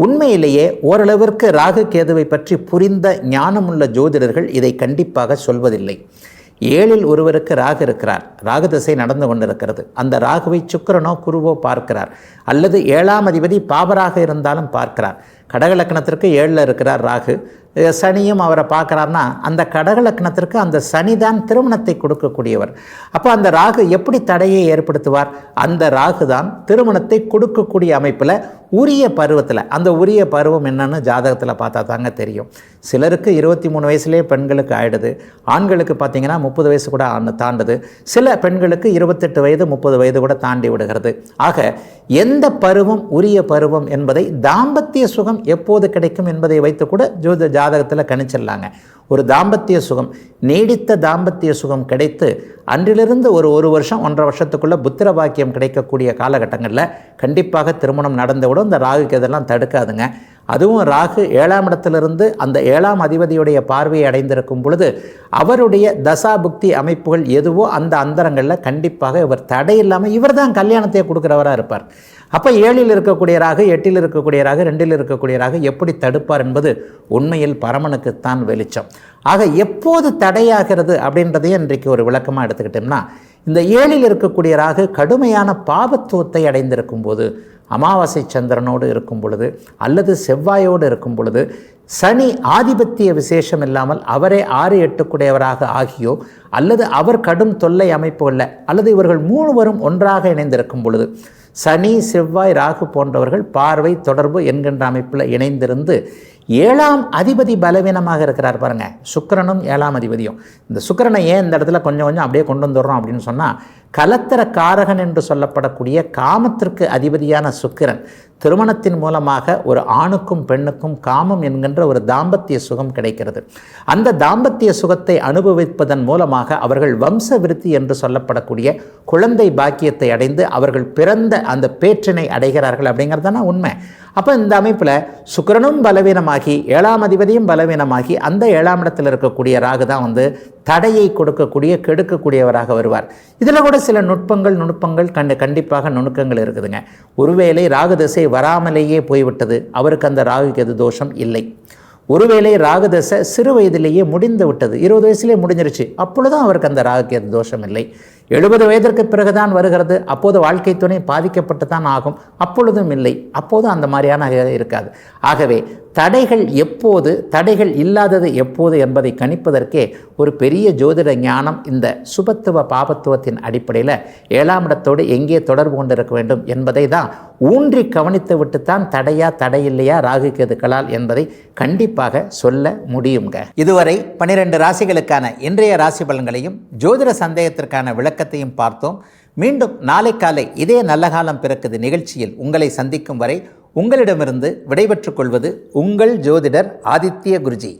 உண்மையிலேயே ஓரளவிற்கு ராகு கேதுவை பற்றி புரிந்த ஞானமுள்ள ஜோதிடர்கள் இதை கண்டிப்பாக சொல்வதில்லை. 7இல் ஒருவருக்கு ராகு இருக்கிறார், ராகு திசை நடந்து கொண்டிருக்கிறது, அந்த ராகுவை சுக்கிரனோ குருவோ பார்க்கிறார், அல்லது 7ஆம் அதிபதி பாபராக இருந்தாலும் பார்க்கிறார். கடகலக்கணத்திற்கு 7இல் இருக்கிறார் ராகு, சனியும் அவரை பார்க்குறாருன்னா அந்த கடகலக்கணத்திற்கு அந்த சனி தான் திருமணத்தை கொடுக்கக்கூடியவர். அப்போ அந்த ராகு எப்படி தடையை ஏற்படுத்துவார்? அந்த ராகு தான் திருமணத்தை கொடுக்கக்கூடிய அமைப்பில் உரிய பருவத்தில், அந்த உரிய பருவம் என்னன்னு ஜாதகத்தில் பார்த்தா தாங்க தெரியும். சிலருக்கு 23 வயசுலேயே பெண்களுக்கு ஆயிடுது, ஆண்களுக்கு பார்த்திங்கன்னா 30 வயசு கூட தாண்டுது, சில பெண்களுக்கு 28 வயது 30 வயது கூட தாண்டி விடுகிறது. ஆக எந்த பருவம் உரிய பருவம் என்பதை, தாம்பத்திய சுகம் எப்போது கிடைக்கும் என்பதை வைத்து கூட ஜாதகத்தில் கணிச்சிடலாங்க. ஒரு தாம்பத்திய சுகம், நீடித்த தாம்பத்திய சுகம் கிடைத்து அன்றிலிருந்து ஒரு வருஷம் 1.5 வருஷத்துக்குள்ளே புத்திர பாக்கியம் கிடைக்கக்கூடிய காலகட்டங்களில் கண்டிப்பாக திருமணம் நடந்துவிடும். இந்த ராகு கேதெல்லாம் தடுக்காதுங்க. அதுவும் ராகு 7ஆம் இடத்திலிருந்து அந்த 7ஆம் அதிபதியுடைய பார்வையை அடைந்திருக்கும் பொழுது அவருடைய தசாபுக்தி அமைப்புகள் எதுவோ அந்த அந்தரங்களில் கண்டிப்பாக இவர் தடை இல்லாமல் இவர் தான் கல்யாணத்தை கொடுக்குறவராக இருப்பார். அப்போ 7இல் இருக்கக்கூடிய ராகு, 8இல் இருக்கக்கூடிய ராகு, 2இல் இருக்கக்கூடிய ராகு எப்படி தடுப்பார் என்பது உண்மையில் பரமனுக்குத்தான் வெளிச்சம். ஆக எப்போது தடையாகிறது அப்படின்றதையும் இன்றைக்கு ஒரு விளக்கமாக எடுத்துக்கிட்டோம்னா, இந்த 7இல் இருக்கக்கூடிய ராகு கடுமையான பாபத்துவத்தை அடைந்திருக்கும் போது, அமாவாசை சந்திரனோடு இருக்கும் பொழுது அல்லது செவ்வாயோடு இருக்கும் பொழுது, சனி ஆதிபத்திய விசேஷம் இல்லாமல் அவரே 6-8 கூடையவராக ஆகியோ அல்லது அவர் கடும் தொல்லை அமைப்புகளில் அல்லது இவர்கள் 3 ஒன்றாக இணைந்திருக்கும் பொழுது, சனி செவ்வாய் ராகு போன்றவர்கள் பார்வை தொடர்பு என்கின்ற அமைப்பில் இணைந்திருந்து 7ஆம் அதிபதி பலவீனமாக இருக்கிறார் பாருங்க. சுக்கிரனும் 7ஆம் அதிபதியும். இந்த சுக்கிரனை ஏன் இந்த இடத்துல கொஞ்சம் கொஞ்சம் அப்படியே கொண்டு வந்துடுறோம் அப்படின்னு சொன்னால், கலத்தர காரகன் என்று சொல்லப்படக்கூடிய காமத்திற்கு அதிபதியான சுக்கிரன் திருமணத்தின் மூலமாக ஒரு ஆணுக்கும் பெண்ணுக்கும் காமம் என்கின்ற ஒரு தாம்பத்திய சுகம் கிடைக்கிறது. அந்த தாம்பத்திய சுகத்தை அனுபவிப்பதன் மூலமாக அவர்கள் வம்ச விருத்தி என்று சொல்லப்படக்கூடிய குழந்தை பாக்கியத்தை அடைந்து அவர்கள் பிறந்த அந்த பேற்றினை அடைகிறார்கள் அப்படிங்கிறதான உண்மை. அப்போ இந்த அமைப்பில் சுக்கிரனும் பலவீனமாகி 7ஆம் அதிபதியும் பலவீனமாகி அந்த 7ஆம் இடத்தில் இருக்கக்கூடிய ராகு தான் தடையை கொடுக்கக்கூடிய கெடுக்கக்கூடியவராக வருவார். இதில் கூட சில நுட்பங்கள் கண்டிப்பாக நுணுக்கங்கள் இருக்குதுங்க. ஒருவேளை ராகு திசை வராமலேயே போய்விட்டது, அவருக்கு அந்த ராகு கேது தோஷம் இல்லை. ஒருவேளை ராகு தசை சிறு வயதிலேயே முடிந்து விட்டது, 20 வயசுலேயே முடிஞ்சிருச்சு, அப்பொழுதும் அவருக்கு அந்த ராகு கேது தோஷம் இல்லை. 70 வயதிற்கு பிறகுதான் வருகிறது, அப்போது வாழ்க்கை துணை பாதிக்கப்பட்டு தான் ஆகும், அப்பொழுதும் இல்லை, அப்போதும் அந்த மாதிரியான இருக்காது. ஆகவே தடைகள் எப்போது, தடைகள் இல்லாதது எப்போது என்பதை கணிப்பதற்கே ஒரு பெரிய ஜோதிட ஞானம் இந்த சுபத்துவ பாபத்துவத்தின் அடிப்படையில் 7ஆம் இடத்தோடு எங்கே தொடர்பு கொண்டிருக்க வேண்டும் என்பதை தான் ஊன்றி கவனித்து விட்டுத்தான் தடையில்லையா ராகு கேதுக்களால் என்பதை கண்டிப்பாக சொல்ல முடியுங்க. இதுவரை 12 ராசிகளுக்கான இன்றைய ராசி பலன்களையும் ஜோதிட சந்தேகத்திற்கான விளக்கத்தையும் பார்த்தோம். மீண்டும் நாளை காலை இதே நல்ல காலம் பிறக்குது நிகழ்ச்சியில் உங்களை சந்திக்கும் வரை உங்களிடமிருந்து விடைபெற்றுக் கொள்வது உங்கள் ஜோதிடர் ஆதித்ய குருஜி.